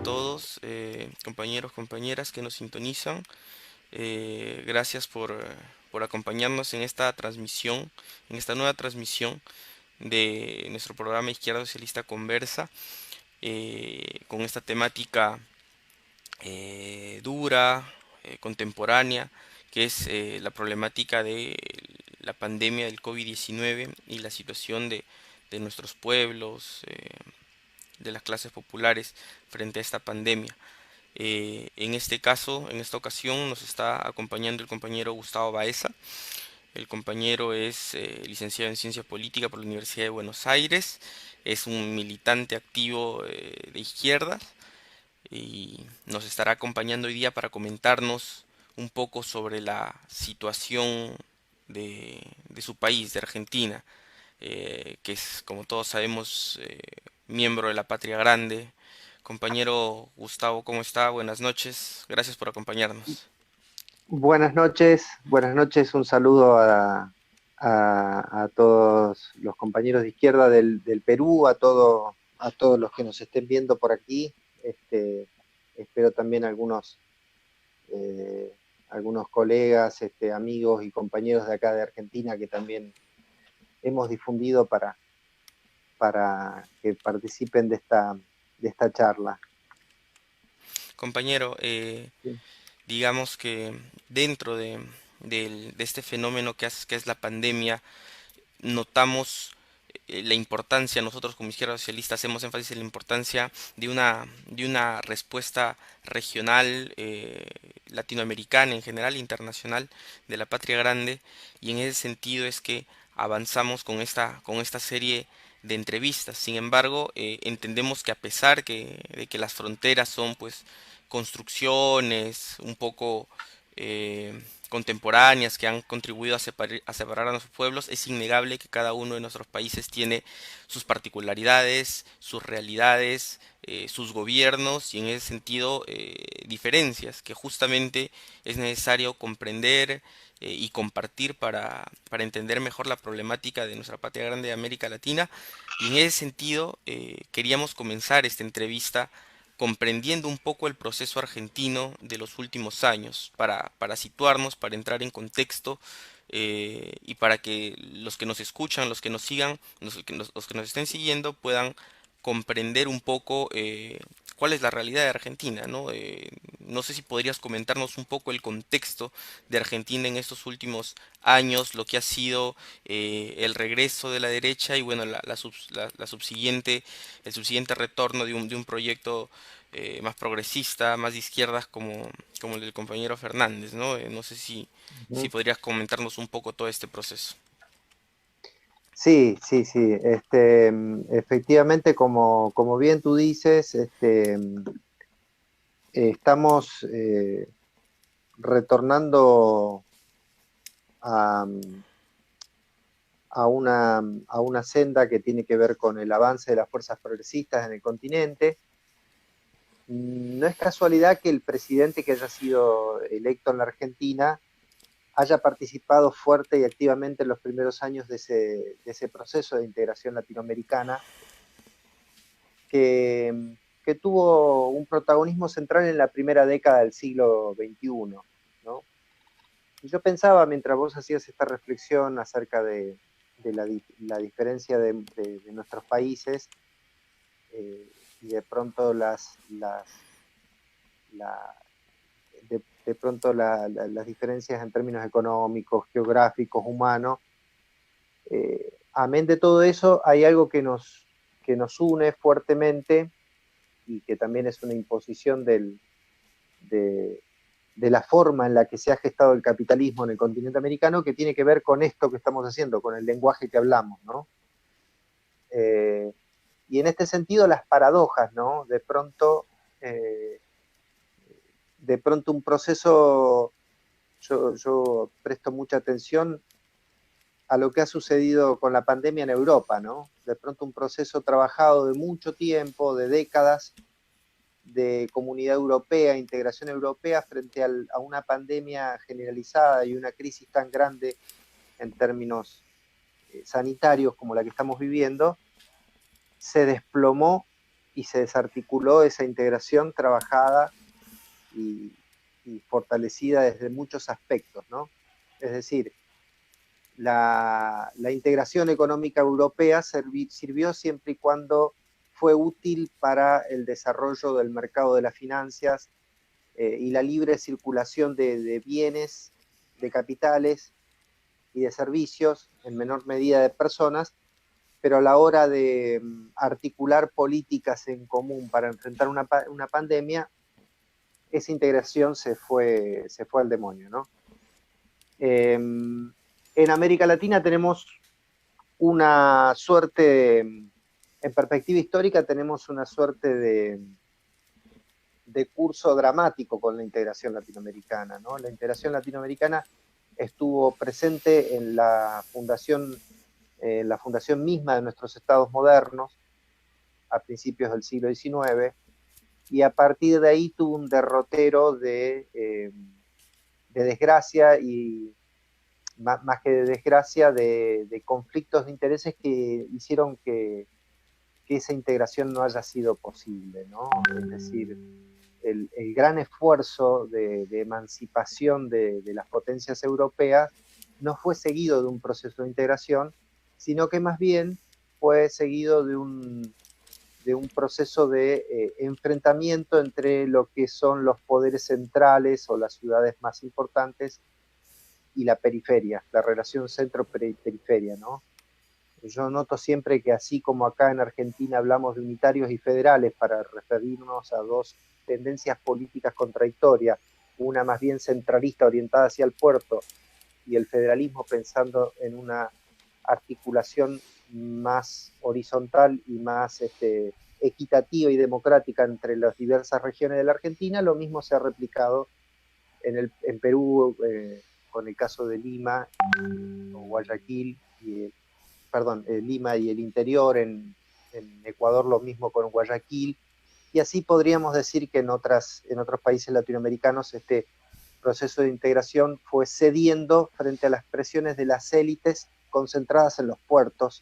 todos, compañeros, compañeras que nos sintonizan. Gracias por acompañarnos en esta transmisión, en esta nueva transmisión de nuestro programa Izquierda Socialista Conversa, con esta temática dura, contemporánea, que es la problemática de la pandemia del COVID-19 y la situación de nuestros pueblos, de las clases populares frente a esta pandemia. En este caso, en esta ocasión, nos está acompañando el compañero Gustavo Baeza. El compañero es licenciado en Ciencia Política por la Universidad de Buenos Aires. Es un militante activo de izquierdas y nos estará acompañando hoy día para comentarnos un poco sobre la situación de su país, de Argentina, que es, como todos sabemos, miembro de la Patria Grande. Compañero Gustavo, ¿cómo está? Buenas noches. Gracias por acompañarnos. Buenas noches, un saludo a todos los compañeros de izquierda del Perú, a todos los que nos estén viendo por aquí. Espero también eh, algunos colegas, amigos y compañeros de acá de Argentina que también hemos difundido para que participen de esta charla. Compañero, Sí. digamos que dentro de este fenómeno que es la pandemia, notamos la importancia, nosotros como izquierda socialista hacemos énfasis en la importancia de una respuesta regional, latinoamericana en general, internacional, de la patria grande, y en ese sentido es que avanzamos con esta serie de entrevistas. Sin embargo, entendemos que a pesar de que las fronteras son pues construcciones un poco contemporáneas que han contribuido a separar a nuestros pueblos, es innegable que cada uno de nuestros países tiene sus particularidades, sus realidades, sus gobiernos y en ese sentido diferencias que justamente es necesario comprender y compartir para entender mejor la problemática de nuestra patria grande de América Latina. Y en ese sentido queríamos comenzar esta entrevista comprendiendo un poco el proceso argentino de los últimos años, para situarnos, para entrar en contexto y para que los que nos escuchan, los que nos sigan, los que nos estén siguiendo puedan comprender un poco cuál es la realidad de Argentina, ¿no? No sé si podrías comentarnos un poco el contexto de Argentina en estos últimos años, lo que ha sido el regreso de la derecha y bueno, la subsiguiente, el subsiguiente retorno de un proyecto más progresista, más de izquierdas como el del compañero Fernández, ¿no? No sé si Ujú. podrías comentarnos un poco todo este proceso. Sí, sí, sí. Efectivamente, como bien tú dices, estamos retornando a, a una senda que tiene que ver con el avance de las fuerzas progresistas en el continente. No es casualidad que el presidente que haya sido electo en la Argentina haya participado fuerte y activamente en los primeros años de ese proceso de integración latinoamericana que tuvo un protagonismo central en la primera década del siglo XXI, ¿no? Y yo pensaba, mientras vos hacías esta reflexión acerca de la diferencia de nuestros países y de pronto la, de pronto las diferencias en términos económicos, geográficos, humanos, amén de todo eso, hay algo que nos une fuertemente y que también es una imposición de, de la forma en la que se ha gestado el capitalismo en el continente americano, que tiene que ver con esto que estamos haciendo, con el lenguaje que hablamos, ¿no? Eh, y en este sentido, las paradojas, ¿no? Eh, de pronto un proceso, yo presto mucha atención a lo que ha sucedido con la pandemia en Europa, ¿no? De pronto un proceso trabajado de mucho tiempo, de décadas, de comunidad europea, integración europea, frente a una pandemia generalizada y una crisis tan grande en términos sanitarios como la que estamos viviendo, se desplomó y se desarticuló esa integración trabajada y, y fortalecida desde muchos aspectos, ¿no? Es decir, la integración económica europea sirvió siempre y cuando fue útil para el desarrollo del mercado de las finanzas y la libre circulación de bienes, de capitales y de servicios, en menor medida de personas, pero a la hora de articular políticas en común para enfrentar una pandemia, esa integración se fue al demonio, ¿no? En América Latina tenemos una suerte, en perspectiva histórica, tenemos una suerte de curso dramático con la integración latinoamericana, ¿no? La integración latinoamericana estuvo presente en la fundación misma de nuestros estados modernos a principios del siglo XIX, y a partir de ahí tuvo un derrotero de desgracia y más que de desgracia, de conflictos de intereses que hicieron que esa integración no haya sido posible, ¿no? Es decir, el gran esfuerzo de emancipación de las potencias europeas no fue seguido de un proceso de integración, sino que más bien fue seguido de un proceso de enfrentamiento entre lo que son los poderes centrales o las ciudades más importantes y la periferia, la relación centro-periferia, ¿no? Yo noto siempre que así como acá en Argentina hablamos de unitarios y federales para referirnos a dos tendencias políticas contradictorias, una más bien centralista orientada hacia el puerto y el federalismo pensando en una articulación más horizontal y más equitativa y democrática entre las diversas regiones de la Argentina, lo mismo se ha replicado en Perú con el caso de Lima o Guayaquil, Lima y el interior, en Ecuador lo mismo con Guayaquil, y así podríamos decir que en otros países latinoamericanos este proceso de integración fue cediendo frente a las presiones de las élites concentradas en los puertos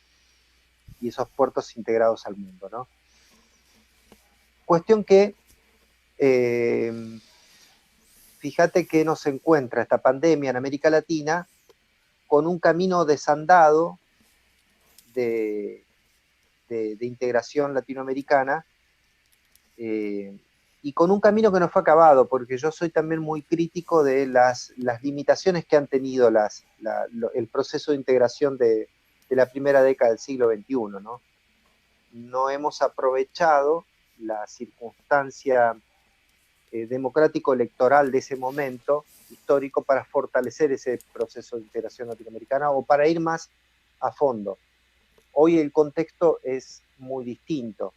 y esos puertos integrados al mundo, ¿no? Cuestión que fíjate que nos encuentra esta pandemia en América Latina con un camino desandado de integración latinoamericana y con un camino que no fue acabado, porque yo soy también muy crítico de las limitaciones que han tenido el proceso de integración de la primera década del siglo XXI, ¿no? No hemos aprovechado la circunstancia democrático-electoral de ese momento histórico para fortalecer ese proceso de integración latinoamericana o para ir más a fondo. Hoy el contexto es muy distinto.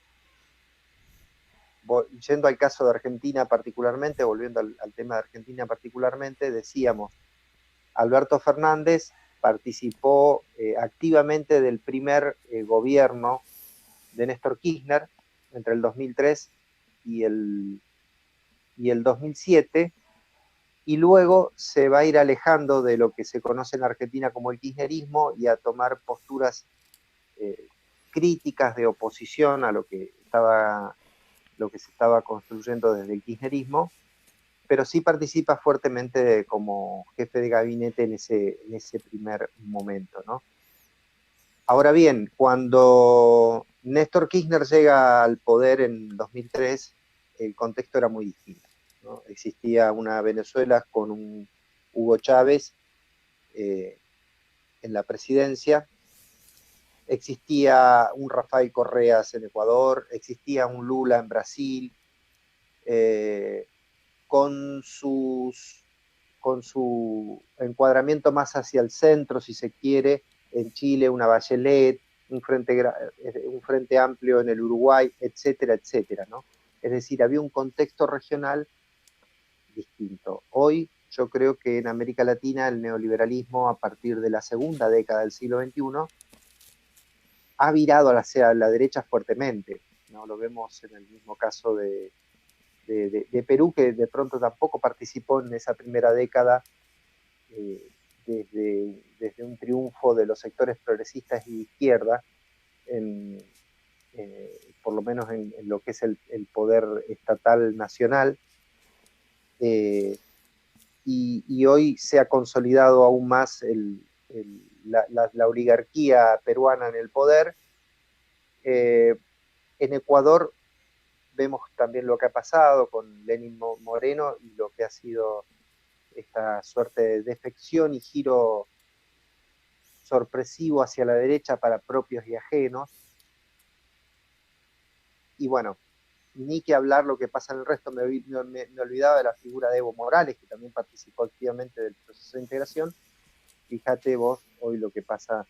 Yendo al caso de Argentina particularmente, volviendo al tema de Argentina particularmente, decíamos, Alberto Fernández participó activamente del primer gobierno de Néstor Kirchner entre el 2003 y el 2007, y luego se va a ir alejando de lo que se conoce en Argentina como el kirchnerismo y a tomar posturas críticas de oposición a lo que se estaba construyendo desde el kirchnerismo, pero sí participa fuertemente como jefe de gabinete en ese primer momento, ¿no? Ahora bien, cuando Néstor Kirchner llega al poder en 2003, el contexto era muy distinto, ¿no? Existía una Venezuela con un Hugo Chávez en la presidencia, existía un Rafael Correas en Ecuador, existía un Lula en Brasil, con su encuadramiento más hacia el centro, si se quiere, en Chile una Bachelet, un frente amplio en el Uruguay, etcétera, etcétera, ¿no? Es decir, había un contexto regional distinto. Hoy yo creo que en América Latina el neoliberalismo a partir de la segunda década del siglo XXI ha virado hacia la derecha fuertemente, ¿no? Lo vemos en el mismo caso de Perú, que de pronto tampoco participó en esa primera década desde un triunfo de los sectores progresistas y de izquierda, por lo menos en lo que es el poder estatal nacional, y hoy se ha consolidado aún más la oligarquía peruana en el poder. En Ecuador vemos también lo que ha pasado con Lenín Moreno y lo que ha sido esta suerte de defección y giro sorpresivo hacia la derecha para propios y ajenos. Y bueno, ni que hablar lo que pasa en el resto, me olvidaba de la figura de Evo Morales, que también participó activamente del proceso de integración. Fíjate vos hoy lo que pasa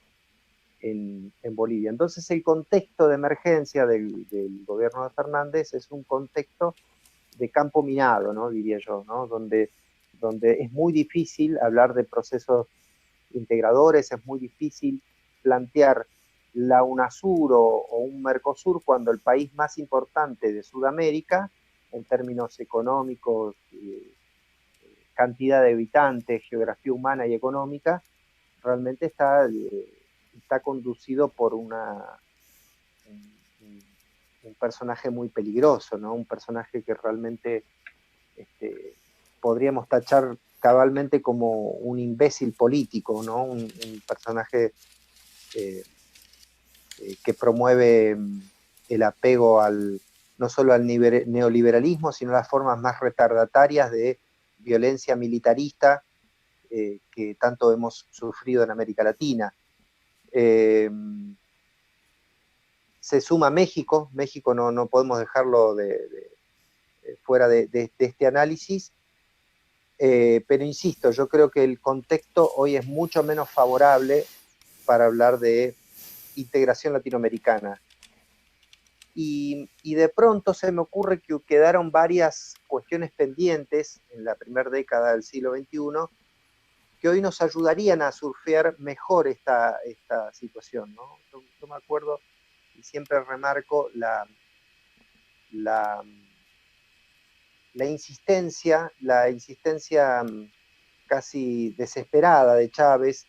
en Bolivia. Entonces el contexto de emergencia del gobierno de Fernández es un contexto de campo minado, ¿no? Diría yo, ¿no? Donde es muy difícil hablar de procesos integradores, es muy difícil plantear la UNASUR o un Mercosur cuando el país más importante de Sudamérica, en términos económicos, cantidad de habitantes, geografía humana y económica, realmente está conducido por un personaje muy peligroso, ¿no? Un personaje que realmente podríamos tachar cabalmente como un imbécil político, ¿no? Un personaje que promueve el apego no solo al neoliberalismo, sino a las formas más retardatarias de violencia militarista que tanto hemos sufrido en América Latina. Se suma México no podemos dejarlo fuera de este análisis, pero insisto, yo creo que el contexto hoy es mucho menos favorable para hablar de integración latinoamericana. Y de pronto se me ocurre que quedaron varias cuestiones pendientes en la primera década del siglo XXI que hoy nos ayudarían a surfear mejor esta situación, ¿no? Yo me acuerdo y siempre remarco la insistencia casi desesperada de Chávez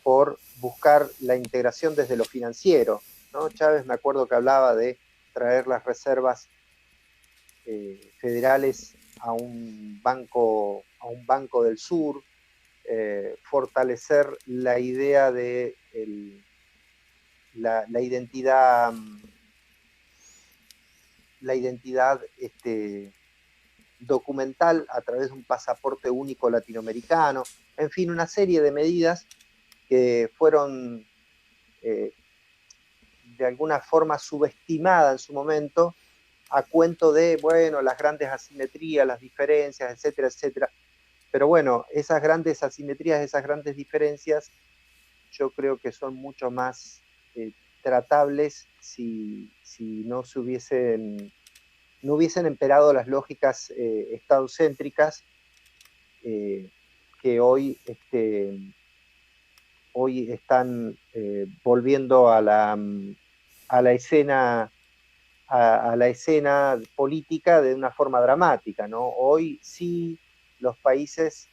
por buscar la integración desde lo financiero, ¿no? Chávez, me acuerdo que hablaba de traer las reservas federales a un banco del sur, fortalecer la idea de la identidad documental a través de un pasaporte único latinoamericano, en fin, una serie de medidas que fueron de alguna forma subestimadas en su momento a cuento de, bueno, las grandes asimetrías, las diferencias, etcétera, etcétera. Pero bueno, esas grandes asimetrías, esas grandes diferencias, yo creo que son mucho más tratables si no hubiesen emperado las lógicas estadocéntricas que hoy están volviendo a la escena política de una forma dramática, ¿no? Hoy sí los países,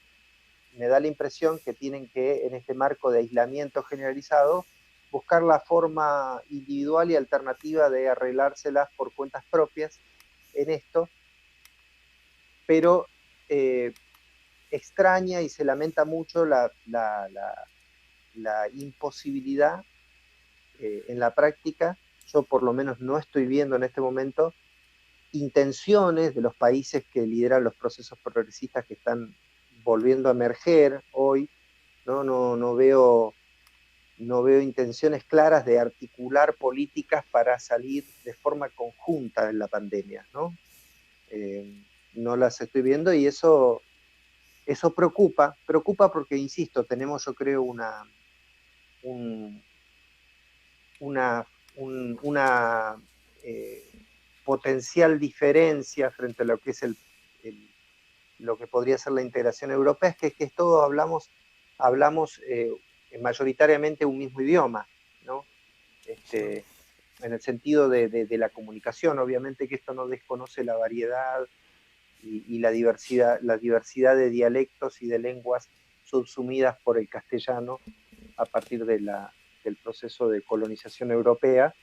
me da la impresión que tienen que, en este marco de aislamiento generalizado, buscar la forma individual y alternativa de arreglárselas por cuentas propias en esto, pero extraña y se lamenta mucho la imposibilidad en la práctica. Yo por lo menos no estoy viendo en este momento intenciones de los países que lideran los procesos progresistas que están volviendo a emerger hoy, no veo intenciones claras de articular políticas para salir de forma conjunta en la pandemia, ¿no? No las estoy viendo y eso preocupa porque, insisto, tenemos, yo creo, una potencial diferencia frente a lo que es lo que podría ser la integración europea, es que todos hablamos mayoritariamente un mismo idioma, ¿no? En el sentido de la comunicación, obviamente que esto no desconoce la variedad y la diversidad de dialectos y de lenguas subsumidas por el castellano a partir del proceso de colonización europea,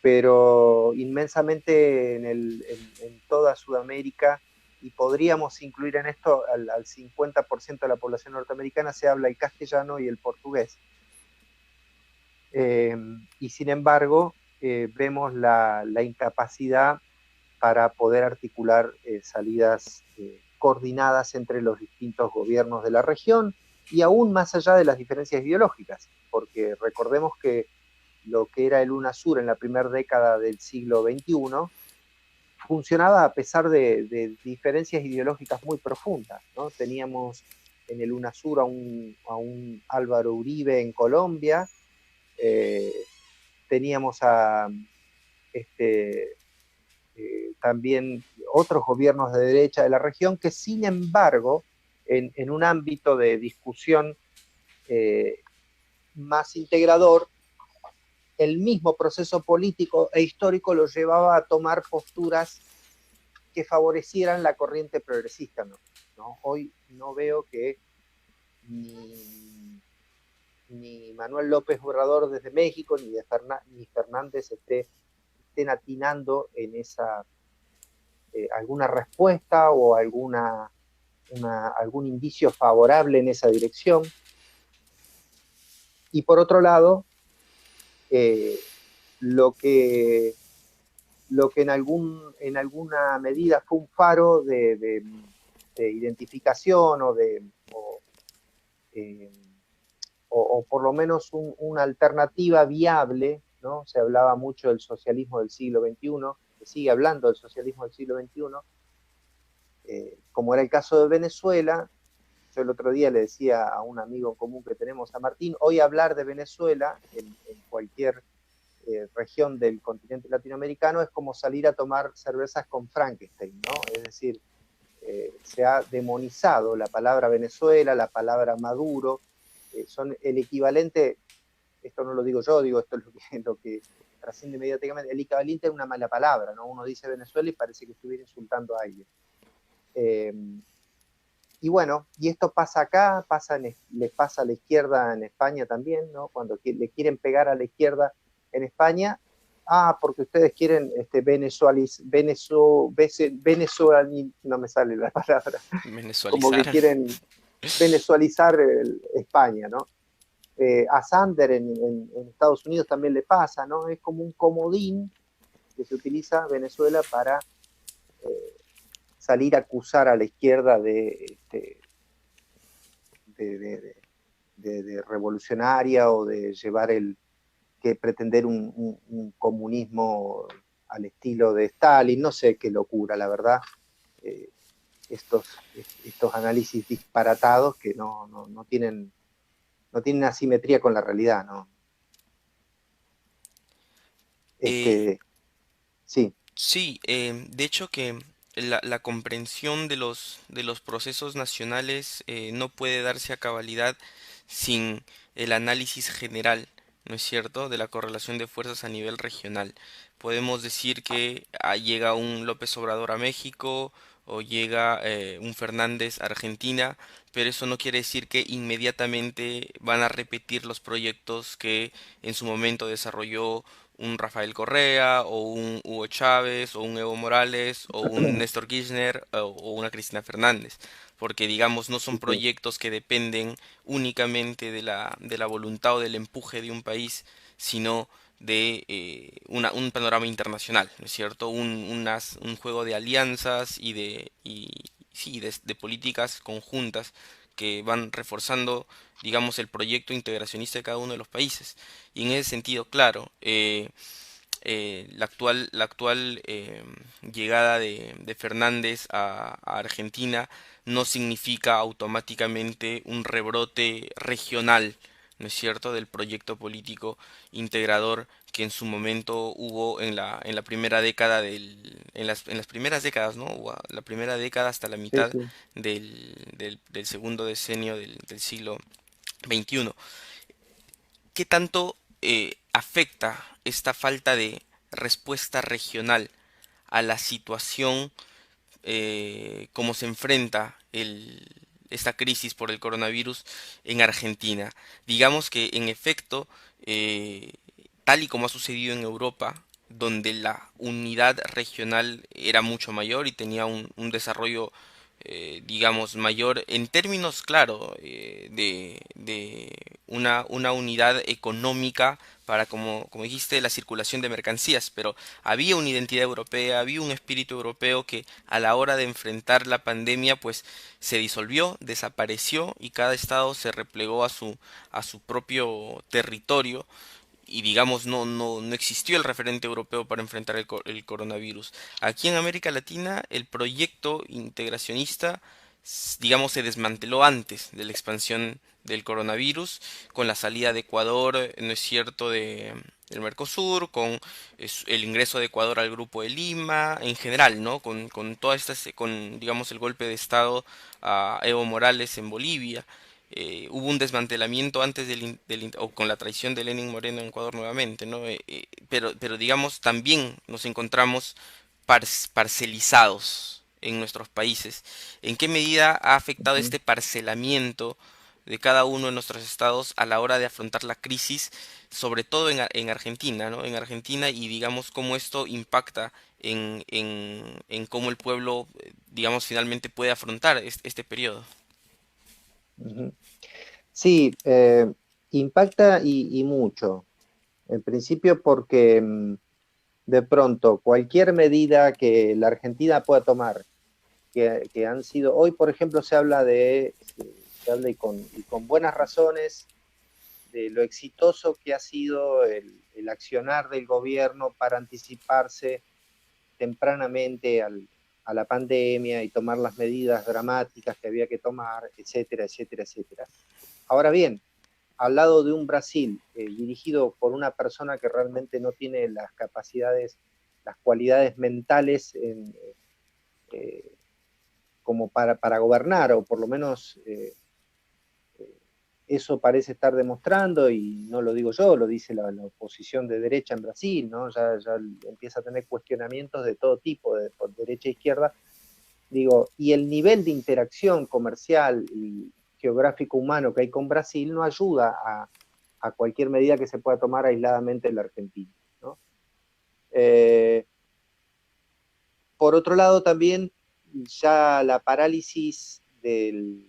pero inmensamente en toda Sudamérica, y podríamos incluir en esto al 50% de la población norteamericana, se habla el castellano y el portugués. Eh, y sin embargo, vemos la incapacidad para poder articular salidas coordinadas entre los distintos gobiernos de la región y aún más allá de las diferencias ideológicas, porque recordemos que lo que era el UNASUR en la primera década del siglo XXI funcionaba a pesar de diferencias ideológicas muy profundas, ¿no? Teníamos en el UNASUR a un Álvaro Uribe en Colombia, eh, teníamos a este, también otros gobiernos de derecha de la región que sin embargo en un ámbito de discusión eh, más integrador, el mismo proceso político e histórico lo llevaba a tomar posturas que favorecieran la corriente progresista. ¿No? Hoy no veo que ni Manuel López Obrador desde México ni Fernández estén atinando en esa alguna respuesta o algún indicio favorable en esa dirección. Y por otro lado, eh, lo que en alguna medida fue un faro de identificación eh, o por lo menos una alternativa viable, ¿no? Se hablaba mucho del socialismo del siglo XXI, se sigue hablando del socialismo del siglo XXI, como era el caso de Venezuela. Yo el otro día le decía a un amigo en común que tenemos, a Martín, hoy hablar de Venezuela en cualquier región del continente latinoamericano es como salir a tomar cervezas con Frankenstein, ¿no? Es decir, se ha demonizado la palabra Venezuela, la palabra Maduro, son el equivalente, esto no lo digo yo, digo esto es lo que trasciende mediáticamente, el equivalente a una mala palabra, ¿no? Uno dice Venezuela y parece que estuviera insultando a alguien. Eh, y bueno, y esto pasa acá, le pasa a la izquierda en España también, ¿no? Cuando le quieren pegar a la izquierda en España, porque ustedes quieren no me sale la palabra, como que Venezualizar. quieren venezualizar España, ¿no? A Sander en Estados Unidos también le pasa, ¿no? Es como un comodín que se utiliza Venezuela para salir a acusar a la izquierda de, de, de revolucionaria o de llevar que pretender un comunismo al estilo de Stalin, no sé qué locura, la verdad, eh, estos análisis disparatados que no tienen asimetría con la realidad, ¿no? Eh, Este, sí, sí, de hecho que la comprensión de los procesos nacionales no puede darse a cabalidad sin el análisis general, ¿no es cierto?, de la correlación de fuerzas a nivel regional. Podemos decir que llega un López Obrador a México o llega un Fernández a Argentina, pero eso no quiere decir que inmediatamente van a repetir los proyectos que en su momento desarrolló un Rafael Correa o un Hugo Chávez o un Evo Morales o un Néstor Kirchner o una Cristina Fernández, porque digamos no son sí, sí, proyectos que dependen únicamente de la voluntad o del empuje de un país, sino de un panorama internacional, ¿no es cierto? Un juego de alianzas sí, de políticas conjuntas que van reforzando, digamos, el proyecto integracionista de cada uno de los países. Y en ese sentido, claro, la actual llegada de Fernández a Argentina no significa automáticamente un rebrote regional, ¿no es cierto?, del proyecto político integrador que en su momento hubo en la primera década en las primeras décadas, ¿no? La primera década hasta la sí, mitad sí. del segundo decenio del siglo XXI. ¿Qué tanto afecta esta falta de respuesta regional a la situación como se enfrenta esta crisis por el coronavirus en Argentina? Digamos que en efecto, tal y como ha sucedido en Europa, donde la unidad regional era mucho mayor y tenía un desarrollo, digamos, mayor en términos, claro, de una unidad económica para, como dijiste, la circulación de mercancías, pero había una identidad europea, había un espíritu europeo que a la hora de enfrentar la pandemia, pues se disolvió, desapareció y cada estado se replegó a su propio territorio y digamos no existió el referente europeo para enfrentar el coronavirus. Aquí en América Latina el proyecto integracionista digamos se desmanteló antes de la expansión del coronavirus con la salida de Ecuador, no es cierto, de el Mercosur, con el ingreso de Ecuador al Grupo de Lima, en general, ¿no? Con todas estas, con digamos el golpe de estado a Evo Morales en Bolivia, hubo un desmantelamiento antes o con la traición de Lenin Moreno en Ecuador nuevamente, ¿no? Pero digamos, también nos encontramos parcelizados en nuestros países. ¿En qué medida ha afectado Ujú, este parcelamiento de cada uno de nuestros estados a la hora de afrontar la crisis, sobre todo en Argentina, ¿no? En Argentina y digamos cómo esto impacta en cómo el pueblo, digamos, finalmente puede afrontar este periodo? ujú. Sí, impacta y mucho. En principio porque de pronto cualquier medida que la Argentina pueda tomar, que han sido, hoy por ejemplo se habla y con buenas razones de lo exitoso que ha sido el accionar del gobierno para anticiparse tempranamente a la pandemia y tomar las medidas dramáticas que había que tomar, etcétera, etcétera, etcétera. Ahora bien, al lado de un Brasil dirigido por una persona que realmente no tiene las capacidades, las cualidades mentales eh, como para gobernar, o por lo menos eso parece estar demostrando, y no lo digo yo, lo dice la oposición de derecha en Brasil, ¿no? Ya empieza a tener cuestionamientos de todo tipo, por derecha e izquierda. Digo, y el nivel de interacción comercial y geográfico humano que hay con Brasil no ayuda a cualquier medida que se pueda tomar aisladamente en la Argentina, ¿no? Eh, por otro lado, también ya la parálisis del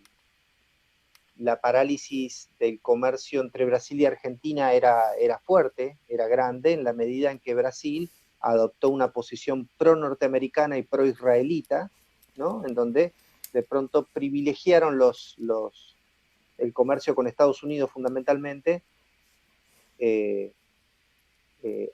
comercio entre Brasil y Argentina era fuerte, era grande, en la medida en que Brasil adoptó una posición pro-norteamericana y pro-israelita, ¿no? En donde de pronto privilegiaron el comercio con Estados Unidos fundamentalmente eh,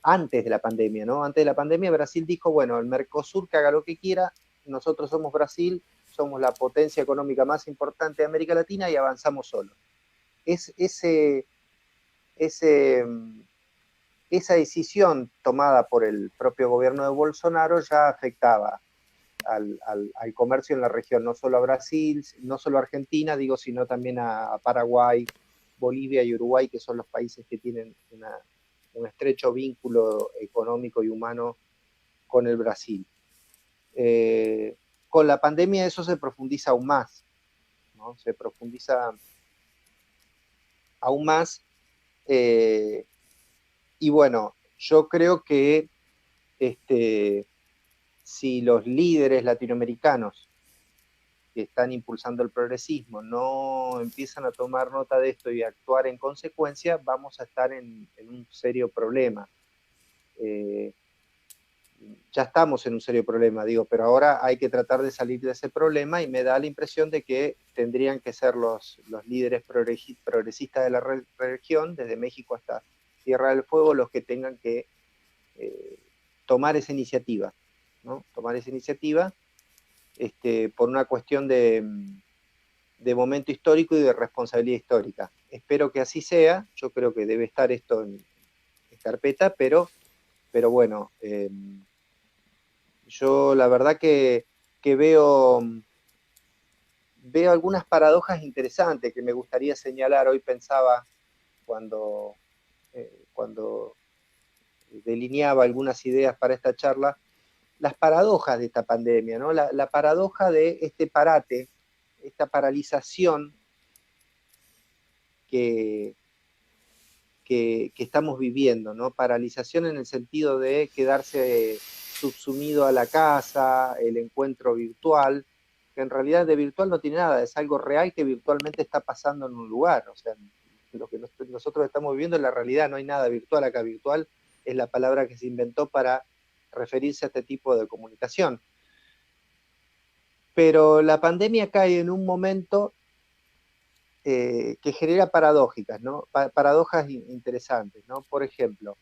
antes de la pandemia, ¿no? Antes de la pandemia Brasil dijo, bueno, el Mercosur que haga lo que quiera, nosotros somos Brasil, somos la potencia económica más importante de América Latina y avanzamos solos. Es, ese, esa decisión tomada por el propio gobierno de Bolsonaro ya afectaba al comercio en la región, no solo a Brasil, no solo a Argentina, digo, sino también a Paraguay, Bolivia y Uruguay, que son los países que tienen un estrecho vínculo económico y humano con el Brasil. Con la pandemia eso se profundiza aún más, ¿no? Se profundiza aún más. Eh, y bueno, yo creo que este, si los líderes latinoamericanos que están impulsando el progresismo no empiezan a tomar nota de esto y a actuar en consecuencia, vamos a estar en un serio problema. Eh, ya estamos en un serio problema, digo, pero ahora hay que tratar de salir de ese problema y me da la impresión de que tendrían que ser los líderes progresistas de la región, desde México hasta Tierra del Fuego, los que tengan que eh, tomar esa iniciativa, ¿no? Tomar esa iniciativa por una cuestión de momento histórico y de responsabilidad histórica. Espero que así sea, yo creo que debe estar esto en carpeta, pero bueno, yo la verdad que veo algunas paradojas interesantes que me gustaría señalar. Hoy pensaba cuando delineaba algunas ideas para esta charla, las paradojas de esta pandemia, ¿no? La paradoja de este parate, esta paralización que, que estamos viviendo, ¿no? Paralización en el sentido de quedarse subsumido a la casa, el encuentro virtual, que en realidad de virtual no tiene nada, es algo real que virtualmente está pasando en un lugar, o sea, lo que nosotros estamos viviendo es la realidad, no hay nada virtual acá, virtual es la palabra que se inventó para referirse a este tipo de comunicación. Pero la pandemia cae en un momento que genera paradójicas, ¿no? Paradojas interesantes, ¿no? Por ejemplo,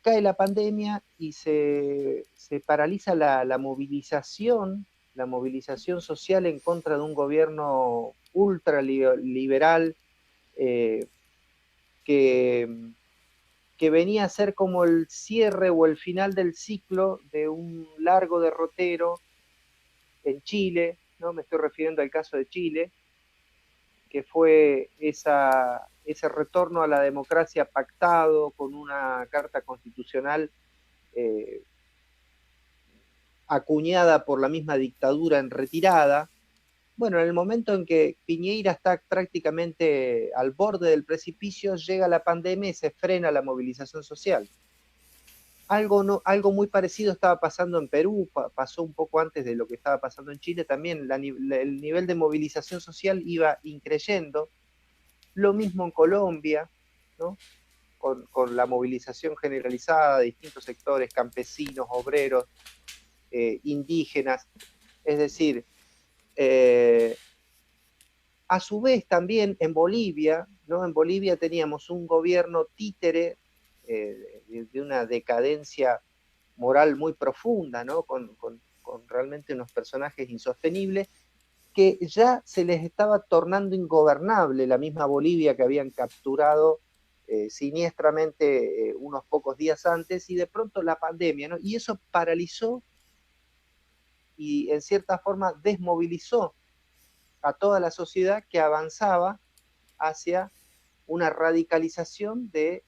cae la pandemia y se paraliza la movilización social en contra de un gobierno ultraliberal que, que venía a ser como el cierre o el final del ciclo de un largo derrotero en Chile, ¿no? Me estoy refiriendo al caso de Chile, que fue ese retorno a la democracia pactado con una carta constitucional eh, acuñada por la misma dictadura en retirada. Bueno, en el momento en que Piñeira está prácticamente al borde del precipicio, llega la pandemia y se frena la movilización social. Algo muy parecido estaba pasando en Perú, pasó un poco antes de lo que estaba pasando en Chile, también el nivel de movilización social iba increyendo, lo mismo en Colombia, ¿no? Con la movilización generalizada de distintos sectores, campesinos, obreros, indígenas, es decir, a su vez también en Bolivia, ¿no? En Bolivia teníamos un gobierno títere de una decadencia moral muy profunda, ¿no? Con realmente unos personajes insostenibles, que ya se les estaba tornando ingobernable la misma Bolivia que habían capturado siniestramente unos pocos días antes, y de pronto la pandemia, ¿no? Y eso paralizó y en cierta forma desmovilizó a toda la sociedad que avanzaba hacia una radicalización de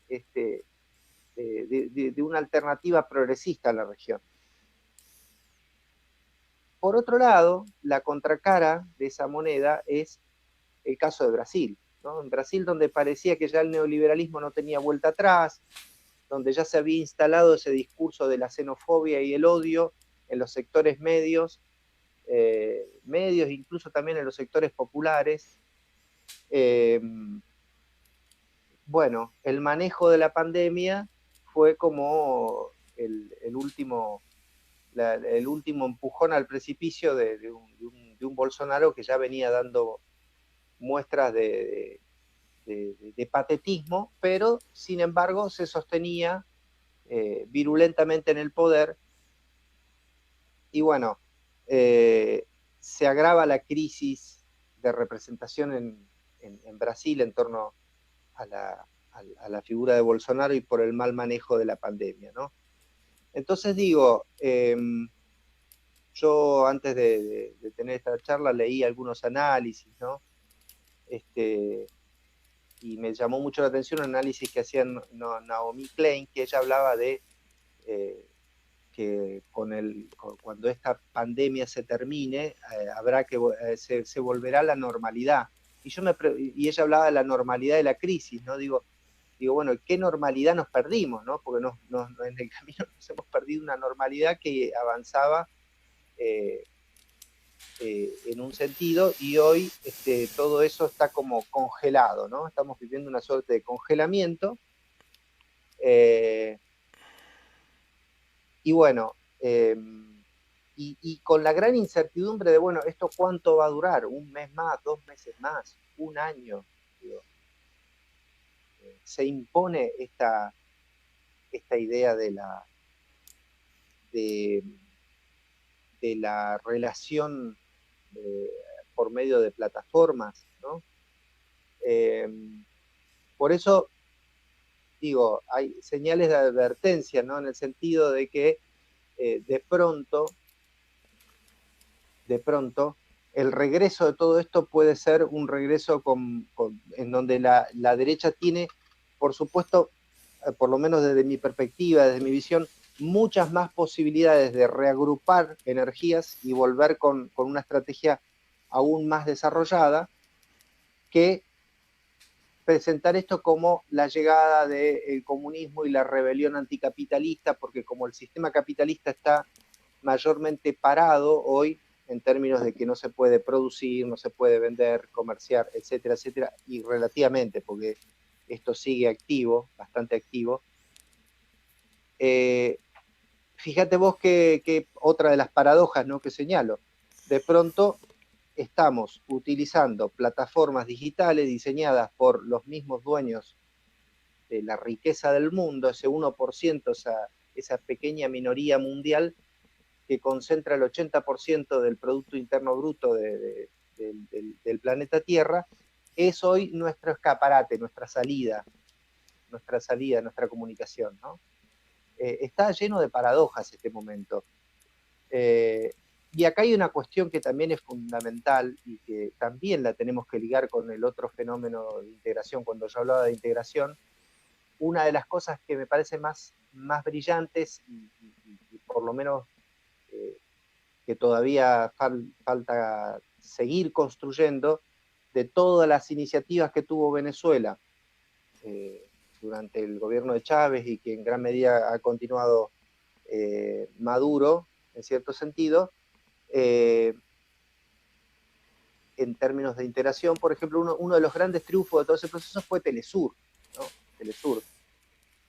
una alternativa progresista a la región. Por otro lado, la contracara de esa moneda es el caso de Brasil, ¿no? En Brasil, donde parecía que ya el neoliberalismo no tenía vuelta atrás, donde ya se había instalado ese discurso de la xenofobia y el odio en los sectores medios, incluso también en los sectores populares. Bueno, el manejo de la pandemia fue como el último empujón al precipicio de un Bolsonaro que ya venía dando muestras de patetismo, pero sin embargo se sostenía virulentamente en el poder. Y bueno, se agrava la crisis de representación en Brasil en torno a la figura de Bolsonaro y por el mal manejo de la pandemia, ¿no? Entonces digo, yo antes de tener esta charla leí algunos análisis, ¿no? Y me llamó mucho la atención un análisis que hacía Naomi Klein, que ella hablaba de que cuando esta pandemia se termine, habrá que se volverá a la normalidad. Y ella hablaba de la normalidad de la crisis, ¿no? Digo, bueno, ¿qué normalidad nos perdimos, no? Porque en el camino nos hemos perdido una normalidad que avanzaba en un sentido, y hoy todo eso está como congelado, ¿no? Estamos viviendo una suerte de congelamiento. Y bueno, y con la gran incertidumbre de, bueno, ¿esto cuánto va a durar? ¿Un mes más, 2 meses más, un año? Digo, se impone esta idea de, de la relación por medio de plataformas, ¿no? Por eso, digo, hay señales de advertencia, ¿no? En el sentido de que de pronto, el regreso de todo esto puede ser un regreso en donde la derecha tiene, por supuesto, por lo menos desde mi perspectiva, desde mi visión, muchas más posibilidades de reagrupar energías y volver con una estrategia aún más desarrollada que presentar esto como la llegada del comunismo y la rebelión anticapitalista, porque como el sistema capitalista está mayormente parado hoy, en términos de que no se puede producir, no se puede vender, comerciar, etcétera, etcétera, y relativamente, porque esto sigue activo, bastante activo. Fíjate vos que otra de las paradojas, ¿no?, que señalo, de pronto estamos utilizando plataformas digitales diseñadas por los mismos dueños de la riqueza del mundo, ese 1%, esa pequeña minoría mundial que concentra el 80% del Producto Interno Bruto del planeta Tierra, es hoy nuestro escaparate, nuestra salida, nuestra comunicación, ¿no? Está lleno de paradojas este momento. Y acá hay una cuestión que también es fundamental y que también la tenemos que ligar con el otro fenómeno de integración. Cuando yo hablaba de integración, una de las cosas que me parece más brillantes y por lo menos que todavía falta seguir construyendo, de todas las iniciativas que tuvo Venezuela durante el gobierno de Chávez y que en gran medida ha continuado Maduro, en cierto sentido, en términos de integración, por ejemplo, uno de los grandes triunfos de todo ese proceso fue Telesur, ¿no? Telesur.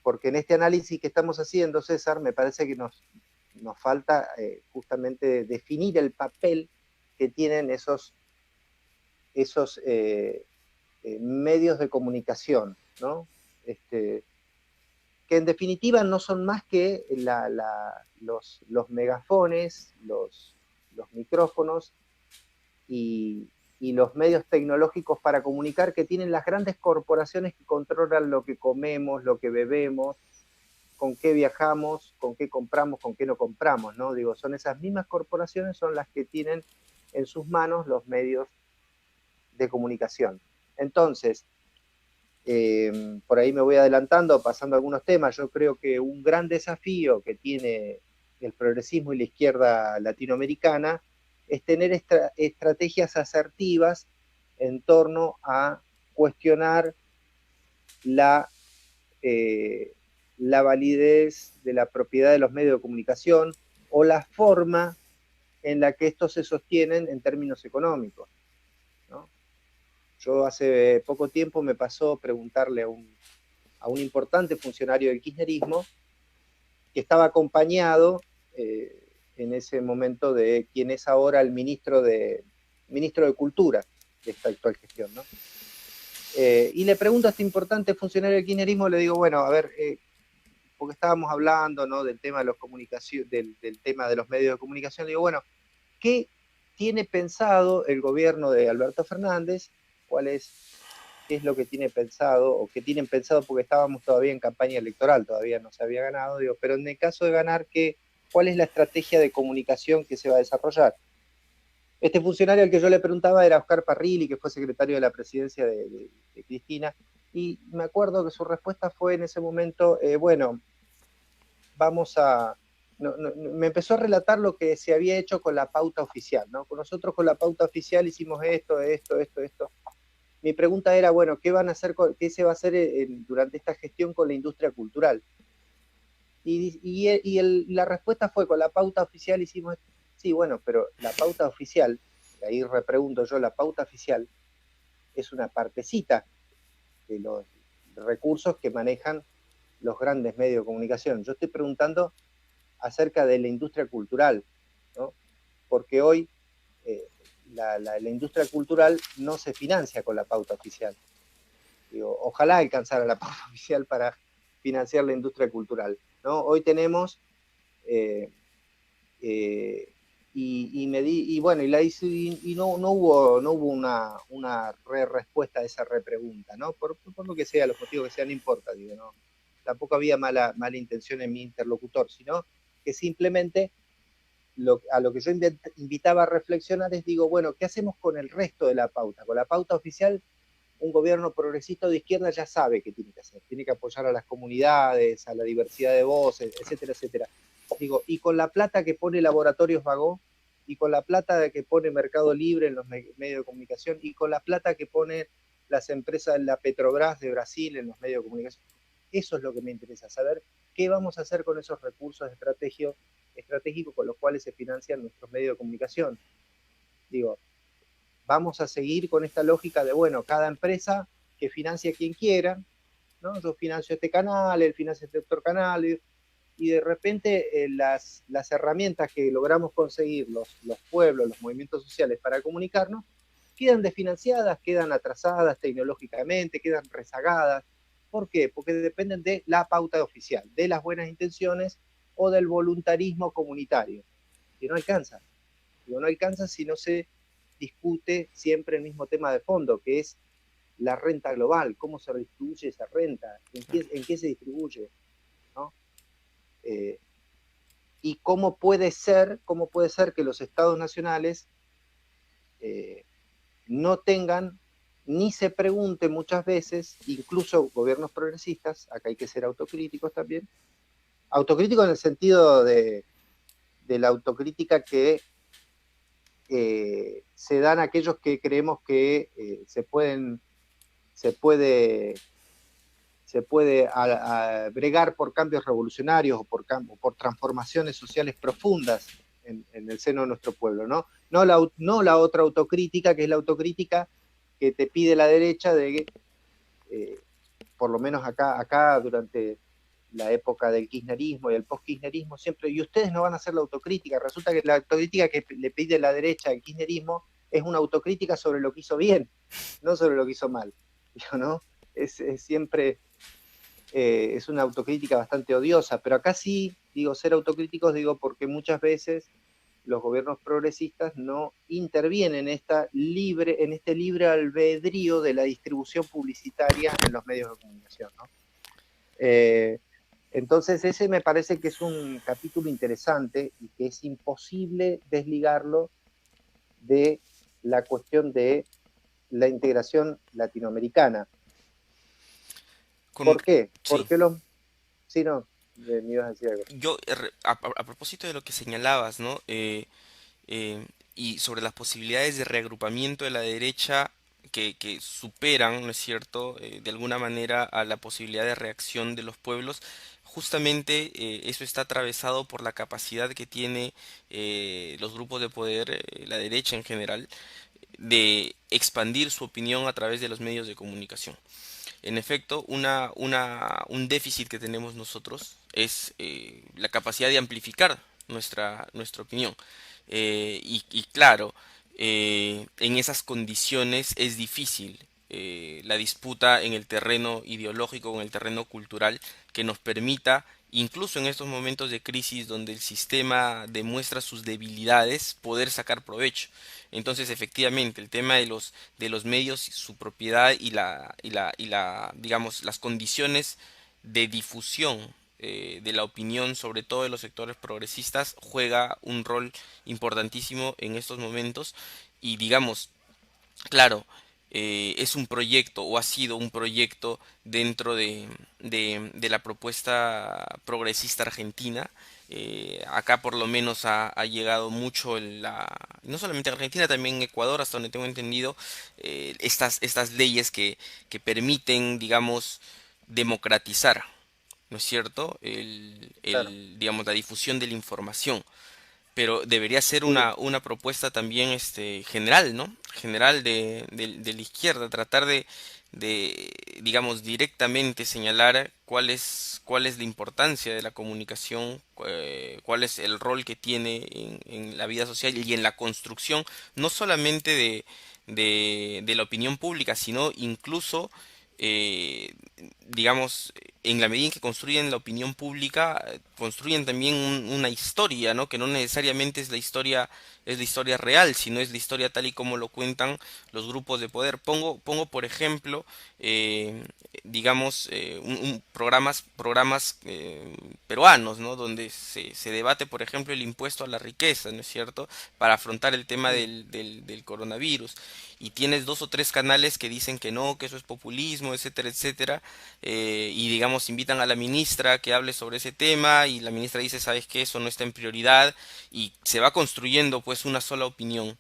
Porque en este análisis que estamos haciendo, César, me parece que nos falta justamente definir el papel que tienen esos medios de comunicación, ¿no? Que en definitiva no son más que los megafones, los micrófonos y los medios tecnológicos para comunicar que tienen las grandes corporaciones que controlan lo que comemos, lo que bebemos, con qué viajamos, con qué compramos, con qué no compramos, ¿no? Digo, son esas mismas corporaciones, son las que tienen en sus manos los medios de comunicación. Entonces, por ahí me voy adelantando, pasando a algunos temas. Yo creo que un gran desafío que tiene el progresismo y la izquierda latinoamericana es tener estrategias asertivas en torno a cuestionar la validez de la propiedad de los medios de comunicación o la forma en la que estos se sostienen en términos económicos, ¿no? Yo hace poco tiempo me pasó preguntarle a un importante funcionario del kirchnerismo que estaba acompañado en ese momento de quien es ahora el ministro de Cultura de esta actual gestión, ¿no? Y le pregunto a este importante funcionario del kirchnerismo, le digo, bueno, a ver, porque estábamos hablando, ¿no?, del tema de los del tema de los medios de comunicación, le digo, bueno, ¿qué tiene pensado el gobierno de Alberto Fernández? ¿Qué es lo que tiene pensado, o qué tienen pensado, porque estábamos todavía en campaña electoral, todavía no se había ganado, digo, pero en el caso de ganar, ¿cuál es la estrategia de comunicación que se va a desarrollar? Este funcionario al que yo le preguntaba era Oscar Parrilli, que fue secretario de la presidencia de Cristina, y me acuerdo que su respuesta fue en ese momento, bueno, me empezó a relatar lo que se había hecho con la pauta oficial, ¿no? Con nosotros con la pauta oficial hicimos esto. Mi pregunta era, bueno, ¿qué se va a hacer durante esta gestión con la industria cultural? La respuesta fue, con la pauta oficial hicimos esto. Sí, bueno, pero la pauta oficial, y ahí repregunto yo, la pauta oficial es una partecita de los recursos que manejan los grandes medios de comunicación. Yo estoy preguntando acerca de la industria cultural, ¿no? Porque hoy la industria cultural no se financia con la pauta oficial. Digo, ojalá alcanzara la pauta oficial para financiar la industria cultural, ¿no? Hoy tenemos no hubo una respuesta a esa repregunta, ¿no? Por lo que sea, los motivos que sean, no importa, digo, ¿no? Tampoco había mala intención en mi interlocutor, sino que simplemente a lo que yo invitaba a reflexionar es, digo, bueno, ¿qué hacemos con el resto de la pauta? Con la pauta oficial, un gobierno progresista de izquierda ya sabe qué tiene que hacer. Tiene que apoyar a las comunidades, a la diversidad de voces, etcétera, etcétera. Digo, y con la plata que pone Laboratorios Vagó, y con la plata que pone Mercado Libre en los medios de comunicación, y con la plata que pone las empresas, la Petrobras de Brasil en los medios de comunicación. Eso es lo que me interesa, saber qué vamos a hacer con esos recursos estratégicos con los cuales se financian nuestros medios de comunicación. Digo, vamos a seguir con esta lógica de, bueno, cada empresa que financie a quien quiera, ¿no? Yo financio este canal, él financia este otro canal, y de repente las herramientas que logramos conseguir los pueblos, los movimientos sociales para comunicarnos, quedan desfinanciadas, quedan atrasadas tecnológicamente, quedan rezagadas. ¿Por qué? Porque dependen de la pauta oficial, de las buenas intenciones o del voluntarismo comunitario, que no alcanza. Digo, no alcanza si no se discute siempre el mismo tema de fondo, que es la renta global, cómo se distribuye esa renta, en qué se distribuye, ¿no? Y cómo puede ser que los estados nacionales no tengan ni se pregunten muchas veces, incluso gobiernos progresistas, acá hay que ser autocríticos también, autocríticos en el sentido de la autocrítica que se dan aquellos que creemos que se puede bregar por cambios revolucionarios o por transformaciones sociales profundas en el seno de nuestro pueblo, ¿no? No la otra autocrítica, que es la autocrítica que te pide la derecha de, por lo menos acá durante la época del kirchnerismo y el post-kirchnerismo, siempre, y ustedes no van a hacer la autocrítica. Resulta que la autocrítica que le pide la derecha al kirchnerismo es una autocrítica sobre lo que hizo bien, no sobre lo que hizo mal, ¿no? Es siempre es una autocrítica bastante odiosa, pero acá sí, digo, ser autocríticos, digo, porque muchas veces los gobiernos progresistas no intervienen en este libre albedrío de la distribución publicitaria en los medios de comunicación, ¿no? Entonces ese me parece que es un capítulo interesante y que es imposible desligarlo de la cuestión de la integración latinoamericana. ¿Por qué? Sí. Porque los... Sí, no, me ibas a decir algo. Yo, a propósito de lo que señalabas, ¿no? Y sobre las posibilidades de reagrupamiento de la derecha que superan, ¿no es cierto?, de alguna manera a la posibilidad de reacción de los pueblos, justamente eso está atravesado por la capacidad que tiene los grupos de poder, la derecha en general, de expandir su opinión a través de los medios de comunicación. En efecto, un déficit que tenemos nosotros es la capacidad de amplificar nuestra opinión. Y claro, en esas condiciones es difícil la disputa en el terreno ideológico, en el terreno cultural, que nos permita, incluso en estos momentos de crisis donde el sistema demuestra sus debilidades, poder sacar provecho. Entonces, efectivamente, el tema de los medios, su propiedad digamos, las condiciones de difusión de la opinión, sobre todo de los sectores progresistas, juega un rol importantísimo en estos momentos. Y digamos, claro, es un proyecto o ha sido un proyecto dentro de la propuesta progresista argentina. Acá por lo menos ha llegado mucho no solamente en Argentina, también en Ecuador, hasta donde tengo entendido, estas leyes que permiten, digamos, democratizar, ¿no es cierto? Claro. Digamos, la difusión de la información. Pero debería ser Sí, una propuesta también general, ¿no? General de la izquierda, tratar digamos, directamente señalar cuál es la importancia de la comunicación, cuál es el rol que tiene en la vida social y en la construcción, no solamente de la opinión pública, sino incluso, eh, digamos, en la medida en que construyen la opinión pública, construyen también una historia, ¿no? Que no necesariamente es la historia real, sino es la historia tal y como lo cuentan los grupos de poder. Pongo por ejemplo, eh, digamos, programas peruanos, ¿no? Donde se debate, por ejemplo, el impuesto a la riqueza, ¿no es cierto? Para afrontar el tema mm, del coronavirus. Y tienes dos o tres canales que dicen que no, que eso es populismo, etcétera, etcétera. Y digamos, invitan a la ministra que hable sobre ese tema y la ministra dice, ¿sabes qué? Eso no está en prioridad y se va construyendo pues una sola opinión.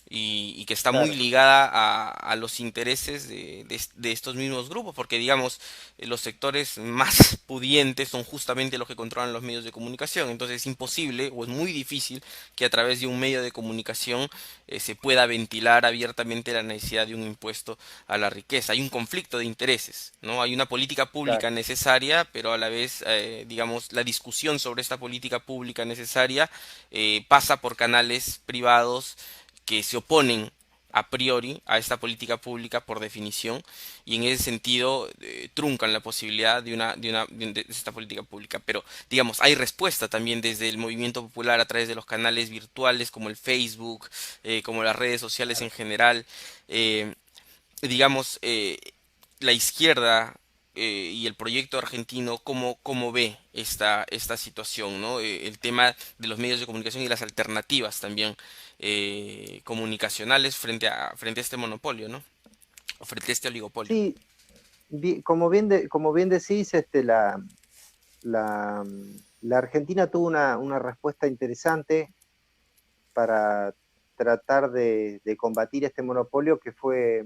y que está muy claro, ligada a los intereses de estos mismos grupos, porque digamos, los sectores más pudientes son justamente los que controlan los medios de comunicación, entonces es imposible o es muy difícil que a través de un medio de comunicación se pueda ventilar abiertamente la necesidad de un impuesto a la riqueza. Hay un conflicto de intereses, ¿no? Hay una política claro. pública necesaria, pero a la vez, digamos, la discusión sobre esta política pública necesaria pasa por canales privados que se oponen a priori a esta política pública por definición y en ese sentido truncan la posibilidad de esta política pública, pero digamos hay respuesta también desde el movimiento popular a través de los canales virtuales como el Facebook, como las redes sociales en general. eh, digamos, la izquierda y el proyecto argentino, cómo ve esta situación, ¿no? El tema de los medios de comunicación y las alternativas también comunicacionales frente a este monopolio, ¿no? O frente a este oligopolio. Sí, como bien decís, la, la Argentina tuvo una respuesta interesante para tratar de combatir este monopolio que fue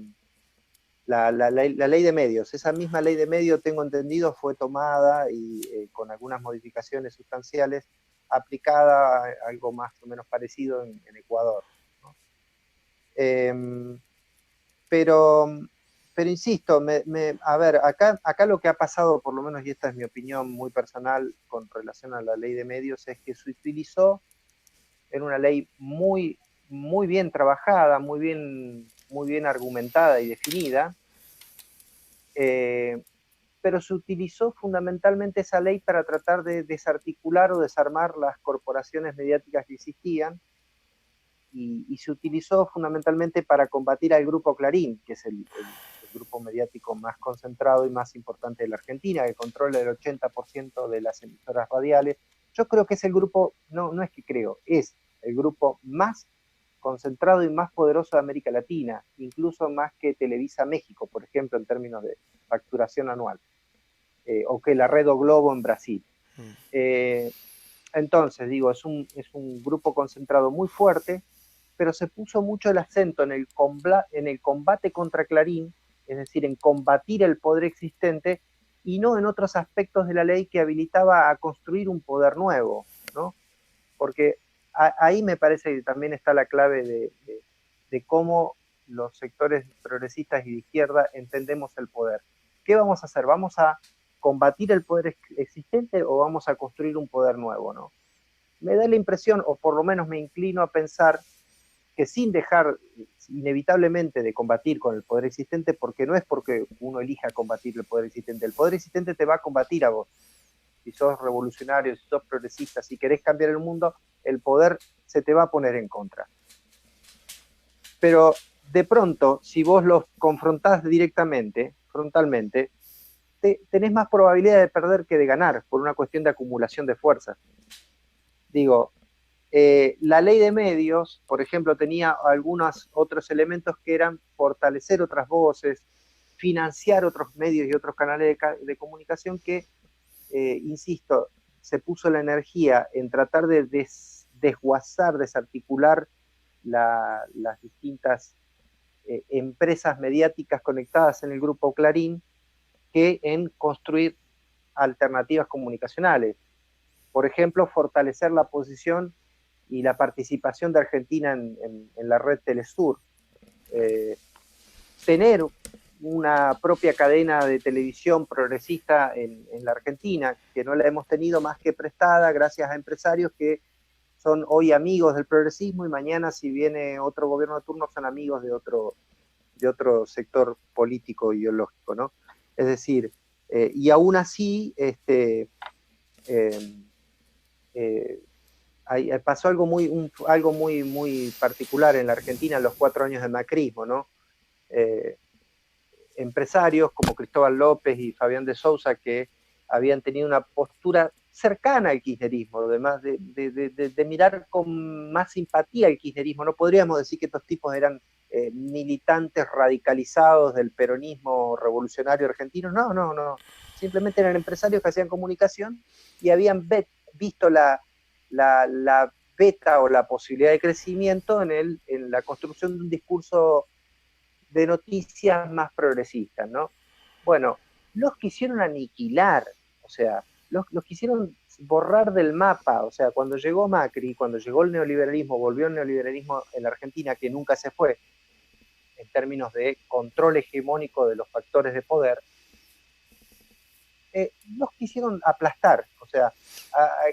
la ley de medios. Esa misma ley de medios, tengo entendido, fue tomada y con algunas modificaciones sustanciales aplicada a algo más o menos parecido en Ecuador, ¿no? Eh, pero, pero insisto, a ver, acá lo que ha pasado, por lo menos, y esta es mi opinión muy personal con relación a la ley de medios, es que se utilizó en una ley muy bien trabajada, muy bien argumentada y definida, eh, pero se utilizó fundamentalmente esa ley para tratar de desarticular o desarmar las corporaciones mediáticas que existían y se utilizó fundamentalmente para combatir al grupo Clarín, que es el grupo mediático más concentrado y más importante de la Argentina, que controla el 80% de las emisoras radiales. Yo creo que es el grupo, no es que creo, es el grupo más concentrado y más poderoso de América Latina, incluso más que Televisa México, por ejemplo, en términos de facturación anual, o que la Red o Globo en Brasil. Mm. Eh, entonces, digo, es un grupo concentrado muy fuerte, pero se puso mucho el acento en el combate contra Clarín, es decir, en combatir el poder existente y no en otros aspectos de la ley que habilitaba a construir un poder nuevo, ¿no? Porque ahí me parece que también está la clave de cómo los sectores progresistas y de izquierda entendemos el poder. ¿Qué vamos a hacer? ¿Vamos a combatir el poder existente o vamos a construir un poder nuevo, ¿no? Me da la impresión, o por lo menos me inclino a pensar, que sin dejar inevitablemente de combatir con el poder existente, porque no es porque uno elija combatir el poder existente te va a combatir a vos. Si sos revolucionario, si sos progresista, si querés cambiar el mundo, el poder se te va a poner en contra. Pero de pronto, si vos los confrontás directamente, frontalmente, tenés más probabilidad de perder que de ganar por una cuestión de acumulación de fuerzas. Digo, la ley de medios, por ejemplo, tenía algunos otros elementos que eran fortalecer otras voces, financiar otros medios y otros canales de comunicación que, insisto, se puso la energía en tratar de desguazar, desarticular las distintas empresas mediáticas conectadas en el grupo Clarín que en construir alternativas comunicacionales. Por ejemplo, fortalecer la posición y la participación de Argentina en la red Telesur. Eh, Tener una propia cadena de televisión progresista en la Argentina, que no la hemos tenido más que prestada gracias a empresarios que son hoy amigos del progresismo y mañana, si viene otro gobierno de turno, son amigos de otro sector político ideológico, ¿no? Es decir, y aún así, eh, eh, pasó algo muy particular en la Argentina en los 4 años de macrismo, ¿no? Eh, Empresarios como Cristóbal López y Fabián de Sousa que habían tenido una postura cercana al kirchnerismo, además de mirar con más simpatía el kirchnerismo. No podríamos decir que estos tipos eran militantes radicalizados del peronismo revolucionario argentino, no. Simplemente eran empresarios que hacían comunicación y habían visto la veta o la posibilidad de crecimiento en la construcción de un discurso de noticias más progresistas, ¿no? Bueno, los quisieron aniquilar, o sea, los quisieron borrar del mapa, o sea, cuando llegó Macri, cuando llegó el neoliberalismo, volvió el neoliberalismo en la Argentina, que nunca se fue, en términos de control hegemónico de los factores de poder, los quisieron aplastar, o sea,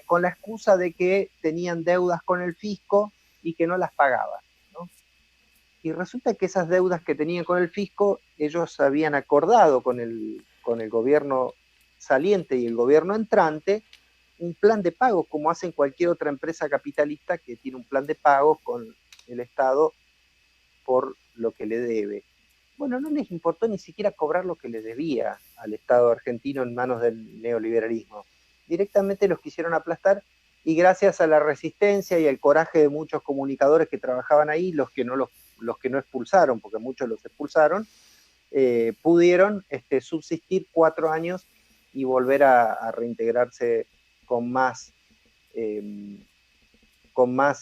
con la excusa de que tenían deudas con el fisco y que no las pagaban, ¿no? Y resulta que esas deudas que tenían con el fisco, ellos habían acordado con el gobierno saliente y el gobierno entrante un plan de pagos, como hacen cualquier otra empresa capitalista que tiene un plan de pagos con el Estado por lo que le debe. Bueno, no les importó ni siquiera cobrar lo que le debía al Estado argentino en manos del neoliberalismo. Directamente los quisieron aplastar y gracias a la resistencia y al coraje de muchos comunicadores que trabajaban ahí, los que no expulsaron, porque muchos los expulsaron, pudieron subsistir 4 años y volver a reintegrarse con más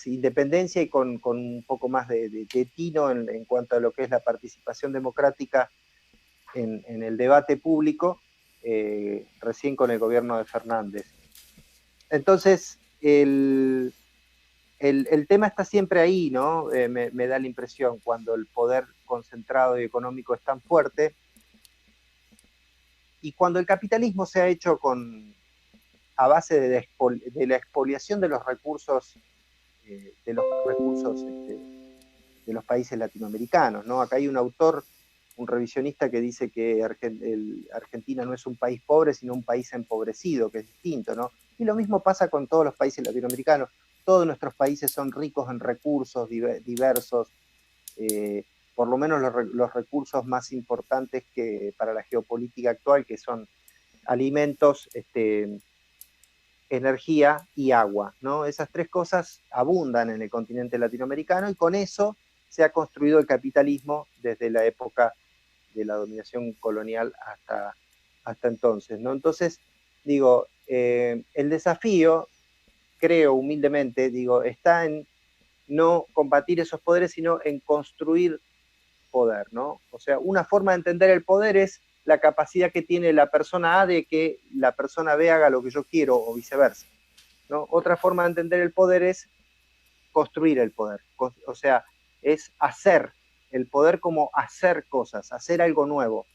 independencia y con un poco más de tino en cuanto a lo que es la participación democrática en el debate público, recién con el gobierno de Fernández. Entonces, el tema está siempre ahí, ¿no? Me da la impresión, cuando el poder concentrado y económico es tan fuerte, y cuando el capitalismo se ha hecho a base de la expoliación de los recursos de los países latinoamericanos, ¿no? Acá hay un autor, un revisionista, que dice que Argentina no es un país pobre, sino un país empobrecido, que es distinto, ¿no? Y lo mismo pasa con todos los países latinoamericanos. Todos nuestros países son ricos en recursos diversos, por lo menos los recursos más importantes que para la geopolítica actual, que son alimentos, energía y agua, ¿no? Esas 3 cosas abundan en el continente latinoamericano y con eso se ha construido el capitalismo desde la época de la dominación colonial hasta entonces, ¿no? Entonces, digo, el desafío, creo humildemente, está en no combatir esos poderes, sino en construir poder, ¿no? O sea, una forma de entender el poder es la capacidad que tiene la persona A de que la persona B haga lo que yo quiero o viceversa, ¿no? Otra forma de entender el poder es construir el poder, o sea, es hacer el poder, como hacer cosas, hacer algo nuevo,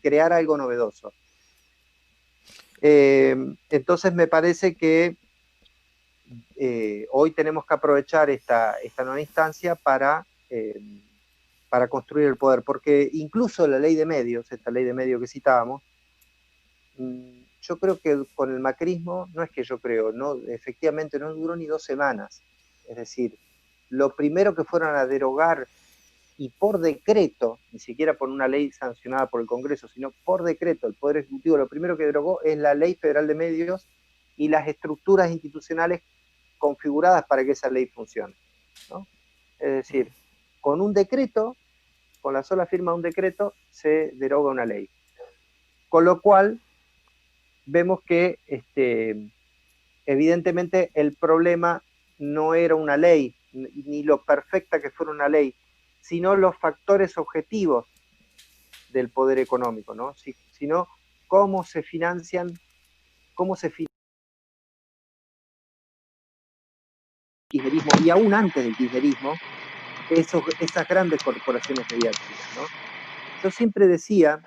crear algo novedoso. Entonces me parece que hoy tenemos que aprovechar esta nueva instancia para construir el poder, porque incluso la ley de medios, esta ley de medios que citábamos, yo creo que con el macrismo, no es que yo creo, no, efectivamente no duró ni 2 semanas. Es decir, lo primero que fueron a derogar, y por decreto, ni siquiera por una ley sancionada por el Congreso, sino por decreto, el Poder Ejecutivo lo primero que derogó es la Ley Federal de Medios y las estructuras institucionales configuradas para que esa ley funcione, ¿no? Es decir, con un decreto, con la sola firma de un decreto, se deroga una ley. Con lo cual, vemos que evidentemente el problema no era una ley, ni lo perfecta que fuera una ley, sino los factores objetivos del poder económico, ¿no? Sino cómo se financian el kirchnerismo, y aún antes del kirchnerismo, esas grandes corporaciones mediáticas, ¿no? Yo siempre decía,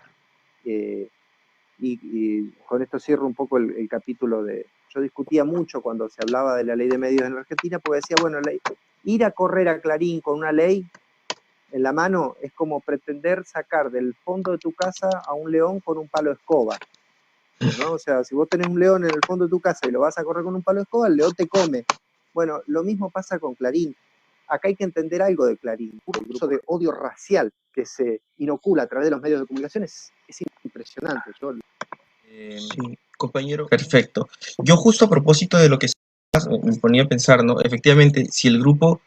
y con esto cierro un poco el capítulo yo discutía mucho cuando se hablaba de la ley de medios en la Argentina, porque decía, bueno, ir a correr a Clarín con una ley en la mano es como pretender sacar del fondo de tu casa a un león con un palo de escoba, ¿no? O sea, si vos tenés un león en el fondo de tu casa y lo vas a correr con un palo de escoba, el león te come. Bueno, lo mismo pasa con Clarín. Acá hay que entender algo de Clarín. El uso de odio racial que se inocula a través de los medios de comunicación es impresionante. Sí, compañero, perfecto. Yo justo a propósito de lo que me ponía a pensar, ¿no? Efectivamente, si el grupo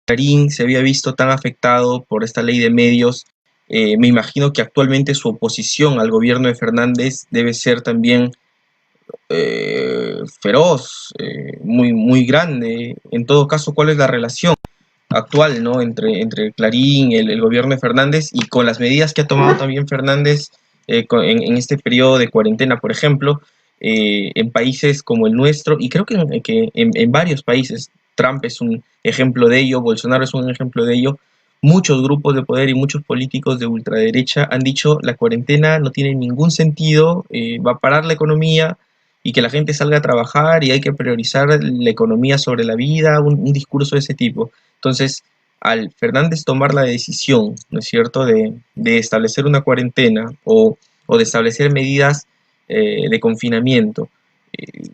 Clarín se había visto tan afectado por esta ley de medios, me imagino que actualmente su oposición al gobierno de Fernández debe ser también feroz, muy, muy grande. En todo caso, ¿cuál es la relación actual, ¿no? entre Clarín, el gobierno de Fernández y con las medidas que ha tomado también Fernández en este periodo de cuarentena, por ejemplo, en países como el nuestro, y creo que en varios países, Trump es un ejemplo de ello, Bolsonaro es un ejemplo de ello, muchos grupos de poder y muchos políticos de ultraderecha han dicho la cuarentena no tiene ningún sentido, va a parar la economía y que la gente salga a trabajar y hay que priorizar la economía sobre la vida, un discurso de ese tipo. Entonces, al Fernández tomar la decisión, ¿no es cierto?, de establecer una cuarentena o de establecer medidas de confinamiento,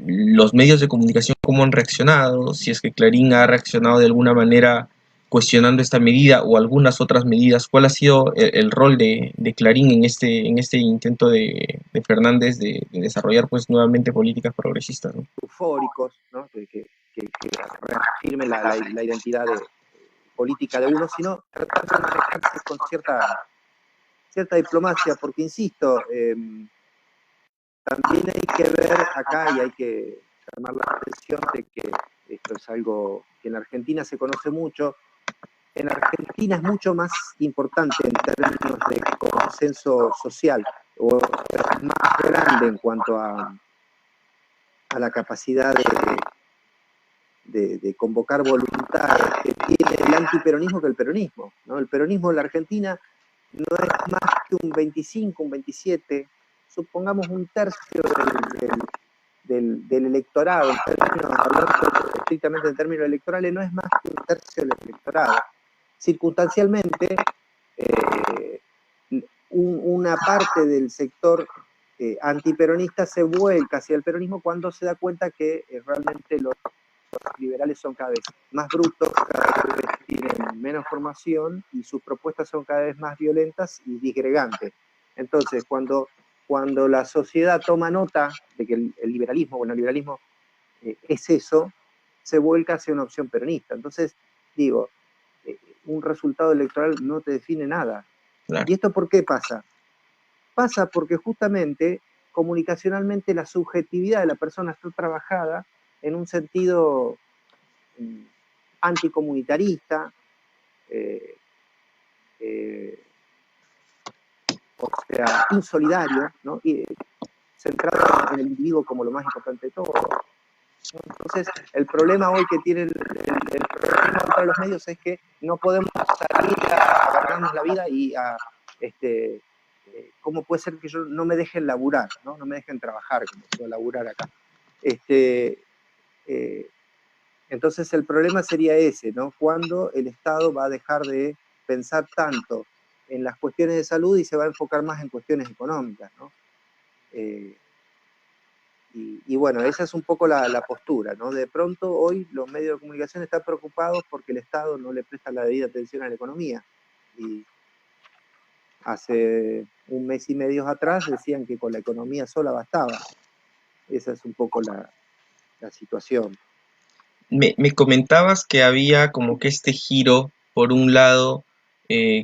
los medios de comunicación, ¿cómo han reaccionado? Si es que Clarín ha reaccionado de alguna manera cuestionando esta medida o algunas otras medidas, ¿cuál ha sido el rol de Clarín en este intento de Fernández de desarrollar pues nuevamente políticas progresistas, ¿no? Eufóricos, ¿no? Que reafirmen la identidad política de uno, sino tratar de manejarse con cierta diplomacia, porque insisto, también hay que ver acá y hay que llamar la atención de que esto es algo que en Argentina se conoce mucho. En Argentina es mucho más importante en términos de consenso social, o es más grande en cuanto a la capacidad de convocar voluntades que tiene el antiperonismo que el peronismo, ¿no? El peronismo en la Argentina no es más que un 25, un 27, supongamos un tercio del electorado, hablando estrictamente en términos electorales, no es más que un tercio del electorado. Circunstancialmente, una parte del sector antiperonista se vuelca hacia el peronismo cuando se da cuenta que realmente los liberales son cada vez más brutos, cada vez tienen menos formación y sus propuestas son cada vez más violentas y disgregantes. Entonces, cuando la sociedad toma nota de que el liberalismo, bueno, el liberalismo es eso, se vuelca hacia una opción peronista. Entonces, digo, un resultado electoral no te define nada. Claro. ¿Y esto por qué pasa? Pasa porque justamente comunicacionalmente la subjetividad de la persona está trabajada en un sentido anticomunitarista, o sea, insolidario, ¿no? Y centrado en el individuo como lo más importante de todo. Entonces, el problema hoy que tiene el problema para los medios es que no podemos salir a ganarnos la vida y a, ¿cómo puede ser que yo no me dejen laburar, ¿no? No me dejen trabajar como puedo laburar acá? Entonces el problema sería ese, ¿no? Cuando el Estado va a dejar de pensar tanto en las cuestiones de salud y se va a enfocar más en cuestiones económicas, ¿no? Y bueno, esa es un poco la postura, ¿no? De pronto hoy los medios de comunicación están preocupados porque el Estado no le presta la debida atención a la economía. Y hace un mes y medio atrás decían que con la economía sola bastaba. Esa es un poco la situación. Me comentabas que había como que este giro, por un lado,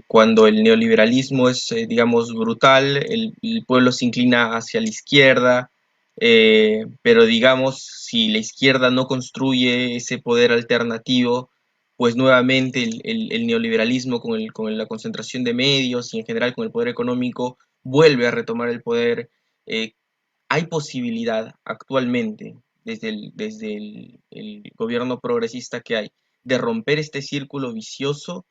cuando el neoliberalismo es, digamos, brutal, el pueblo se inclina hacia la izquierda, pero digamos, si la izquierda no construye ese poder alternativo, pues nuevamente el neoliberalismo con la concentración de medios y en general con el poder económico vuelve a retomar el poder. Eh, ¿Hay posibilidad actualmente, desde el gobierno progresista que hay, de romper este círculo vicioso?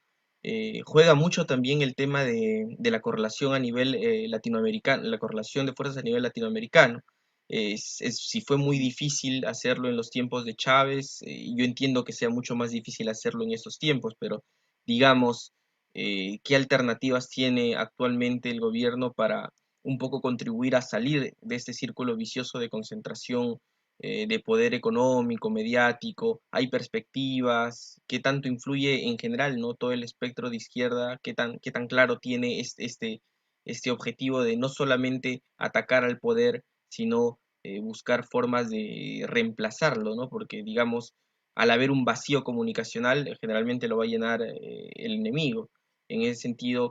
Juega mucho también el tema de la correlación a nivel latinoamericano, la correlación de fuerzas a nivel latinoamericano. Si fue muy difícil hacerlo en los tiempos de Chávez, yo entiendo que sea mucho más difícil hacerlo en estos tiempos, pero digamos, ¿qué alternativas tiene actualmente el gobierno para un poco contribuir a salir de este círculo vicioso de concentración de poder económico, mediático? ¿Hay perspectivas? ¿Qué tanto influye en general, ¿no? Todo el espectro de izquierda? ¿Qué tan claro tiene este objetivo de no solamente atacar al poder, sino buscar formas de reemplazarlo, ¿no? Porque, digamos, al haber un vacío comunicacional, generalmente lo va a llenar el enemigo. En ese sentido,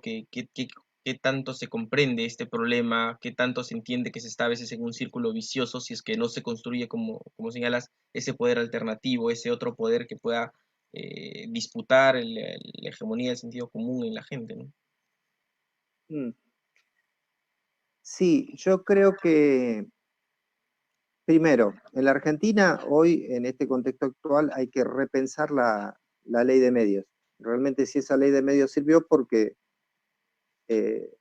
qué tanto se comprende este problema, qué tanto se entiende que se está a veces en un círculo vicioso si es que no se construye, como señalas, ese poder alternativo, ese otro poder que pueda disputar la hegemonía del sentido común en la gente, ¿no? Mm. Sí, yo creo que, primero, en la Argentina, hoy, en este contexto actual, hay que repensar la ley de medios. Realmente si esa ley de medios sirvió porque eh,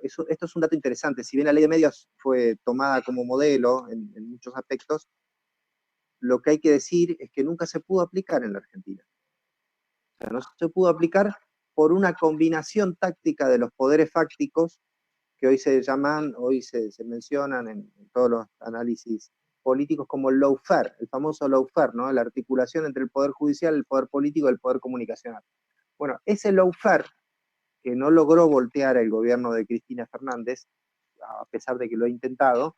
esto es un dato interesante. Si bien la ley de medios fue tomada como modelo en muchos aspectos, lo que hay que decir es que nunca se pudo aplicar en la Argentina. O sea, no se pudo aplicar por una combinación táctica de los poderes fácticos que hoy se llaman, hoy se mencionan en todos los análisis políticos como el lawfare, el famoso lawfare, ¿no? La articulación entre el poder judicial, el poder político y el poder comunicacional. Bueno, ese lawfare que no logró voltear el gobierno de Cristina Fernández, a pesar de que lo ha intentado,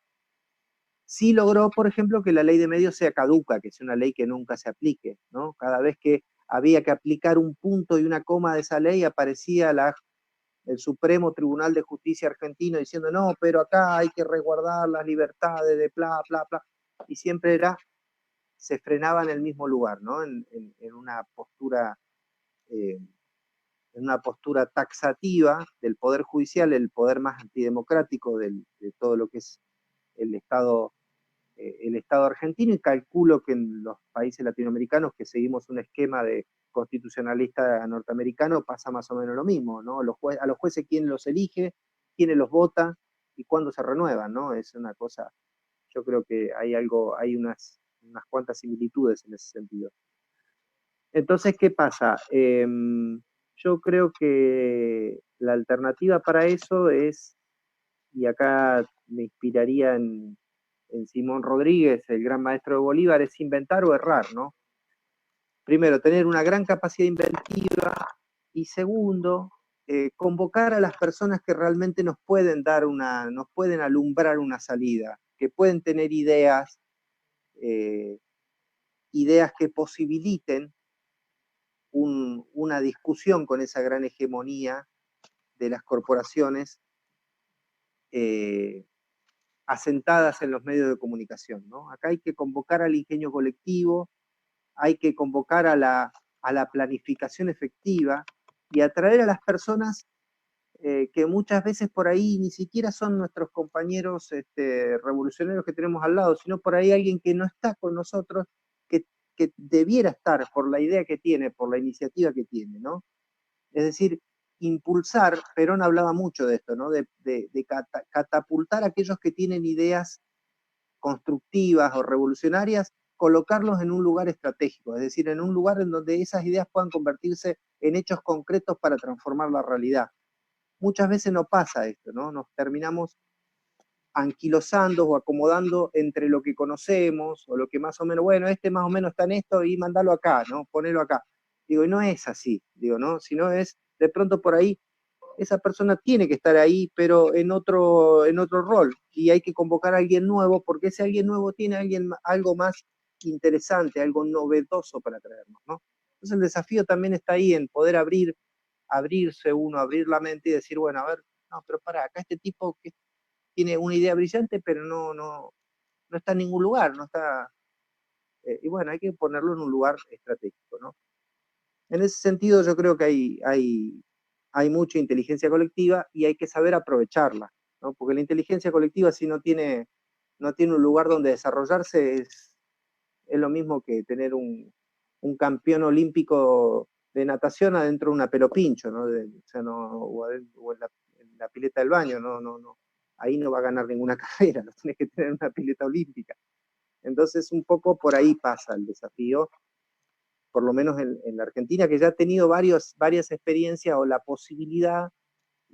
sí logró, por ejemplo, que la ley de medios sea caduca, que sea una ley que nunca se aplique, ¿no? Cada vez que había que aplicar un punto y una coma de esa ley, aparecía el Supremo Tribunal de Justicia argentino diciendo, no, pero acá hay que resguardar las libertades de bla, bla, bla. Y siempre se frenaba en el mismo lugar, ¿no? En eh, una postura taxativa del Poder Judicial, el poder más antidemocrático de todo lo que es el Estado el Estado argentino, y calculo que en los países latinoamericanos que seguimos un esquema de constitucionalista norteamericano pasa más o menos lo mismo, ¿no? A los jueces quién los elige, quiénes los vota y cuándo se renuevan, ¿no? Es una cosa, yo creo que hay unas cuantas similitudes en ese sentido. Entonces, ¿qué pasa? Yo creo que la alternativa para eso es, y acá me inspiraría en Simón Rodríguez, el gran maestro de Bolívar, es inventar o errar, ¿no? Primero, tener una gran capacidad inventiva y segundo, convocar a las personas que realmente nos pueden alumbrar una salida, que pueden tener eh, ideas que posibiliten una discusión con esa gran hegemonía de las corporaciones eh, asentadas en los medios de comunicación, ¿no? Acá hay que convocar al ingenio colectivo, hay que convocar a la planificación efectiva y atraer a las personas que muchas veces por ahí ni siquiera son nuestros compañeros revolucionarios que tenemos al lado, sino por ahí alguien que no está con nosotros, que, que debiera estar por la idea que tiene, por la iniciativa que tiene, ¿no? Es decir, impulsar, Perón hablaba mucho de esto, ¿no? De catapultar a aquellos que tienen ideas constructivas o revolucionarias, colocarlos en un lugar estratégico, es decir, en un lugar en donde esas ideas puedan convertirse en hechos concretos para transformar la realidad. Muchas veces no pasa esto, ¿no? Nos terminamos anquilosando o acomodando entre lo que conocemos o lo que más o menos, bueno, este más o menos está en esto y mandalo acá, ¿no? Ponelo acá. Digo, y no es así, digo, ¿no? Sino es, de pronto por ahí, esa persona tiene que estar ahí, pero en otro rol, y hay que convocar a alguien nuevo, porque ese alguien nuevo tiene algo más interesante, algo novedoso para traernos, ¿no? Entonces el desafío también está ahí en poder abrirse uno, abrir la mente y decir, bueno, a ver, no, pero para acá este tipo que tiene una idea brillante, pero no está en ningún lugar, no está, y bueno, hay que ponerlo en un lugar estratégico, ¿no? En ese sentido yo creo que hay mucha inteligencia colectiva y hay que saber aprovecharla, ¿no? Porque la inteligencia colectiva si no tiene un lugar donde desarrollarse es lo mismo que tener un campeón olímpico de natación adentro de una pelopincho, ¿no? O sea, o en la pileta del baño, no. Ahí no va a ganar ninguna carrera, lo tienes que tener en una pileta olímpica. Entonces, un poco por ahí pasa el desafío, por lo menos en la Argentina, que ya ha tenido varias experiencias o la posibilidad,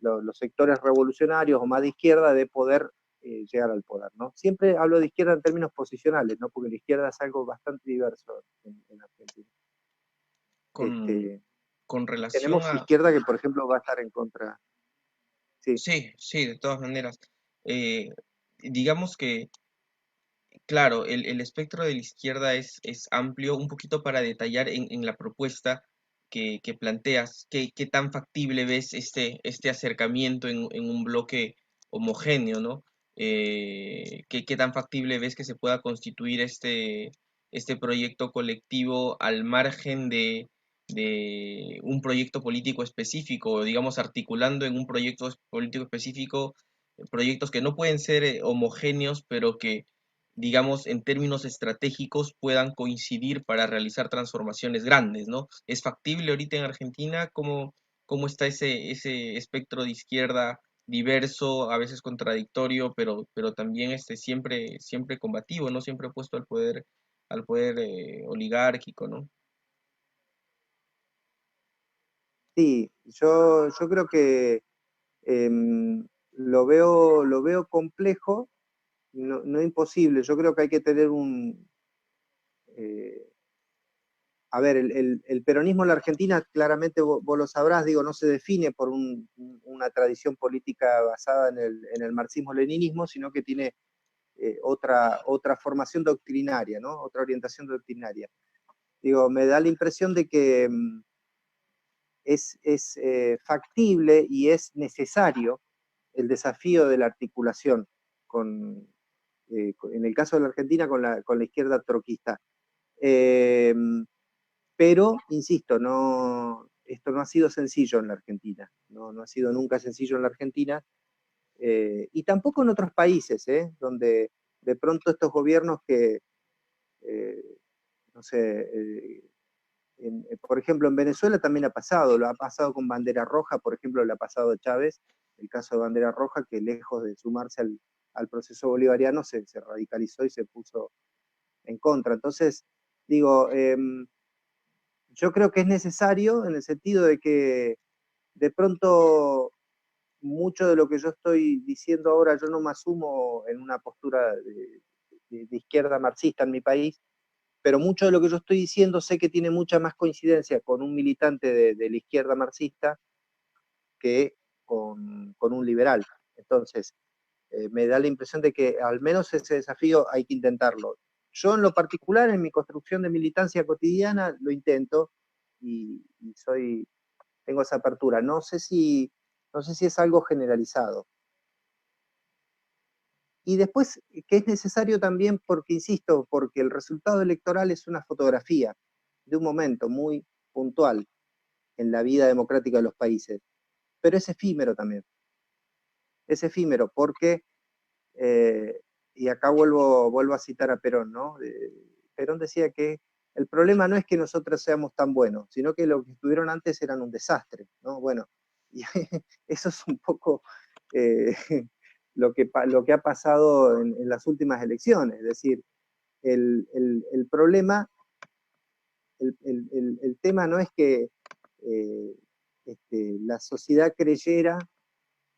los sectores revolucionarios o más de izquierda, de poder llegar al poder, ¿no? Siempre hablo de izquierda en términos posicionales, ¿no? Porque la izquierda es algo bastante diverso en Argentina. Con, Este, con relación tenemos a... izquierda que, por ejemplo, va a estar en contra. Sí. Sí, sí, de todas maneras. Eh, digamos que, claro, el espectro de la izquierda es amplio, un poquito para detallar en la propuesta que planteas, ¿qué tan factible ves este acercamiento en un bloque homogéneo, ¿no? ¿Qué tan factible ves que se pueda constituir este proyecto colectivo al margen de un proyecto político específico, digamos, articulando en un proyecto político específico proyectos que no pueden ser homogéneos, pero que, digamos, en términos estratégicos puedan coincidir para realizar transformaciones grandes, ¿no? ¿Es factible ahorita en Argentina? ¿Cómo está ese espectro de izquierda diverso, a veces contradictorio, pero también siempre combativo, ¿no? Siempre opuesto al poder oligárquico, ¿no? Sí, yo creo que lo veo complejo, no imposible. Yo creo que hay que tener eh, a ver, el peronismo en la Argentina, claramente vos lo sabrás, digo, no se define por una tradición política basada en el marxismo-leninismo, sino que tiene otra formación doctrinaria, ¿no? Otra orientación doctrinaria. Digo, me da la impresión de que es factible y es necesario el desafío de la articulación en el caso de la Argentina con la izquierda troquista. Eh, pero, insisto, esto no ha sido sencillo en la Argentina, no ha sido nunca sencillo en la Argentina, y tampoco en otros países, donde de pronto estos gobiernos que, eh, no sé, por ejemplo, en Venezuela también ha pasado, lo ha pasado con Bandera Roja, por ejemplo, le ha pasado a Chávez, el caso de Bandera Roja, que lejos de sumarse al proceso bolivariano, se radicalizó y se puso en contra. Entonces, digo, yo creo que es necesario en el sentido de que de pronto mucho de lo que yo estoy diciendo ahora, yo no me asumo en una postura de izquierda marxista en mi país, pero mucho de lo que yo estoy diciendo sé que tiene mucha más coincidencia con un militante de la izquierda marxista que con un liberal. Entonces, me da la impresión de que al menos ese desafío hay que intentarlo. Yo en lo particular, en mi construcción de militancia cotidiana, lo intento y tengo esa apertura. No sé si es algo generalizado. Y después, que es necesario también porque, insisto, porque el resultado electoral es una fotografía de un momento muy puntual en la vida democrática de los países, pero es efímero también. Es efímero porque, eh, y acá vuelvo a citar a Perón, ¿no? Perón decía que el problema no es que nosotros seamos tan buenos, sino que lo que estuvieron antes eran un desastre, ¿no? Bueno, y eso es un poco eh, lo que ha pasado en las últimas elecciones, es decir, el problema, el tema no es que eh, la sociedad creyera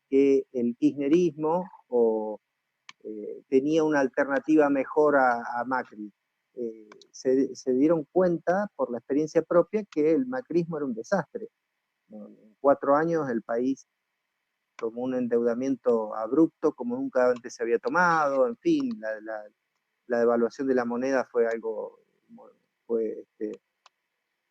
que el kirchnerismo tenía una alternativa mejor a Macri. Se dieron cuenta por la experiencia propia que el macrismo era un desastre. En 4 años el país tomó un endeudamiento abrupto como nunca antes se había tomado, en fin, la devaluación de la moneda fue algo, fue,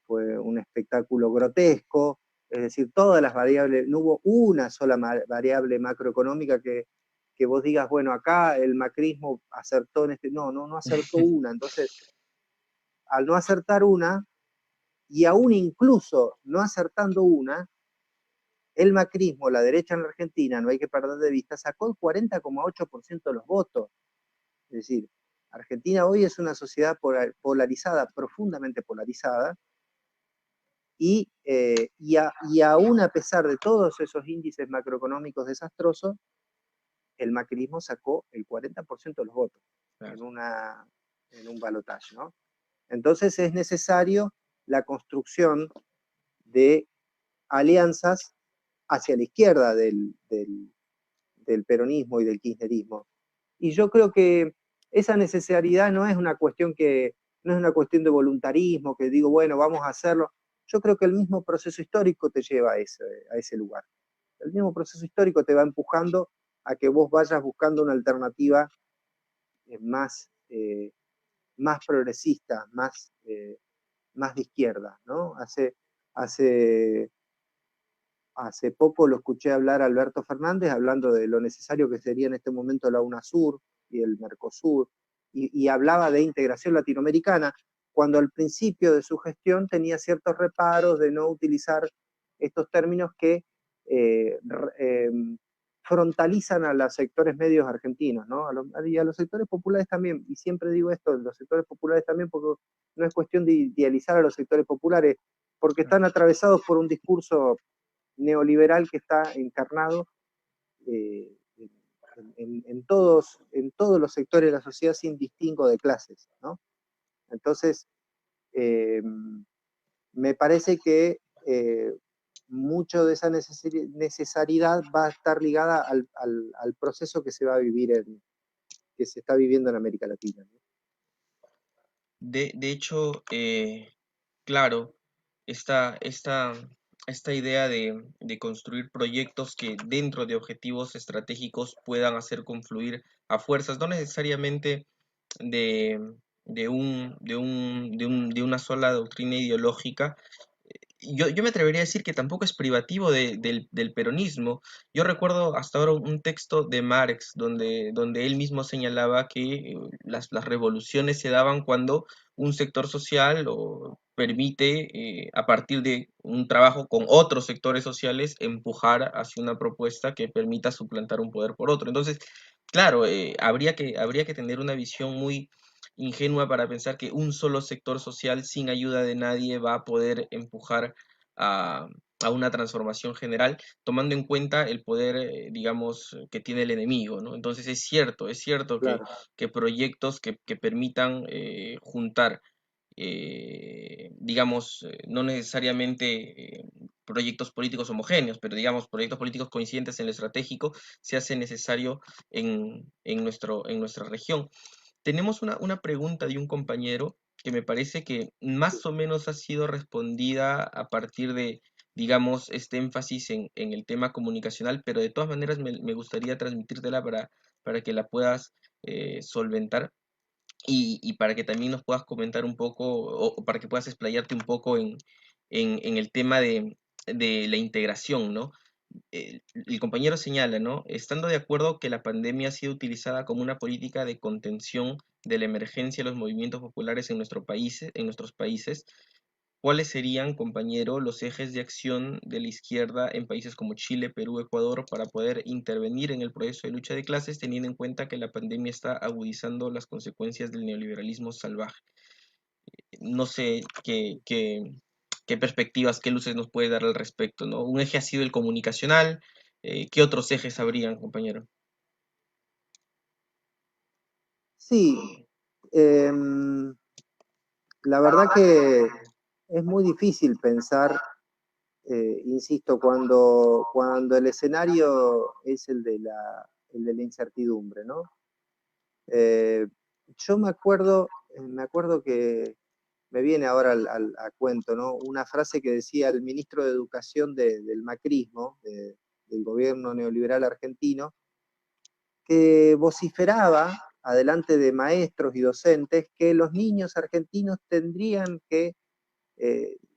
fue un espectáculo grotesco, es decir, todas las variables, no hubo una sola variable macroeconómica que vos digas, bueno, acá el macrismo acertó en no acertó una, entonces, al no acertar una, y aún incluso no acertando una, el macrismo, la derecha en la Argentina, no hay que perder de vista, sacó el 40,8% de los votos. Es decir, Argentina hoy es una sociedad polarizada, profundamente polarizada, y aún a pesar de todos esos índices macroeconómicos desastrosos, el macrismo sacó el 40% de los votos Claro. en un balotaje, ¿no? Entonces es necesario la construcción de alianzas hacia la izquierda del peronismo y del kirchnerismo. Y yo creo que esa necesidad no es una cuestión no es una cuestión de voluntarismo, que digo, bueno, vamos a hacerlo. Yo creo que el mismo proceso histórico te lleva a ese lugar. El mismo proceso histórico te va empujando a que vos vayas buscando una alternativa más, más progresista, más de izquierda, ¿no? Hace, hace poco lo escuché hablar a Alberto Fernández hablando de lo necesario que sería en este momento la UNASUR y el Mercosur, y hablaba de integración latinoamericana, cuando al principio de su gestión tenía ciertos reparos de no utilizar estos términos que eh, eh, frontalizan a los sectores medios argentinos, ¿no? Y a los sectores populares también, y siempre digo esto, los sectores populares también, porque no es cuestión de idealizar a los sectores populares, porque están atravesados por un discurso neoliberal que está encarnado eh, en todos los sectores de la sociedad sin distingo de clases, ¿no? Entonces, eh, me parece que mucho de esa necesidad va a estar ligada al proceso que se va a vivir, que se está viviendo en América Latina, ¿no? De hecho, claro, esta idea de construir proyectos que dentro de objetivos estratégicos puedan hacer confluir a fuerzas, no necesariamente de, de una sola doctrina ideológica. Yo me atrevería a decir que tampoco es privativo del peronismo. Yo recuerdo hasta ahora un texto de Marx donde él mismo señalaba que las revoluciones se daban cuando un sector social permite, a partir de un trabajo con otros sectores sociales, empujar hacia una propuesta que permita suplantar un poder por otro. Entonces, claro, habría que tener una visión muy ingenua para pensar que un solo sector social sin ayuda de nadie va a poder empujar a, a una transformación general, tomando en cuenta el poder, digamos, que tiene el enemigo, ¿no? Entonces es cierto Claro, que proyectos que permitan juntar, digamos, no necesariamente proyectos políticos homogéneos, pero digamos, proyectos políticos coincidentes en lo estratégico, se hace necesario en nuestra región. Tenemos una pregunta de un compañero que me parece que más o menos ha sido respondida a partir de, digamos, este énfasis en el tema comunicacional, pero de todas maneras me gustaría transmitírtela para que la puedas solventar y para que también nos puedas comentar un poco o para que puedas explayarte un poco en el tema de la integración, ¿no? El compañero señala, ¿no? Estando de acuerdo que la pandemia ha sido utilizada como una política de contención de la emergencia de los movimientos populares en nuestros países, ¿cuáles serían, compañero, los ejes de acción de la izquierda en países como Chile, Perú, Ecuador para poder intervenir en el proceso de lucha de clases, teniendo en cuenta que la pandemia está agudizando las consecuencias del neoliberalismo salvaje? No sé qué perspectivas, qué luces nos puede dar al respecto, ¿no? Un eje ha sido el comunicacional, ¿qué otros ejes habrían, compañero? sí, la verdad que es muy difícil pensar, insisto, cuando el escenario es el de la incertidumbre, ¿no? Eh, yo me acuerdo que me viene ahora a cuento, ¿no? Una frase que decía el ministro de Educación del macrismo, del gobierno neoliberal argentino, que vociferaba adelante de maestros y docentes que los niños argentinos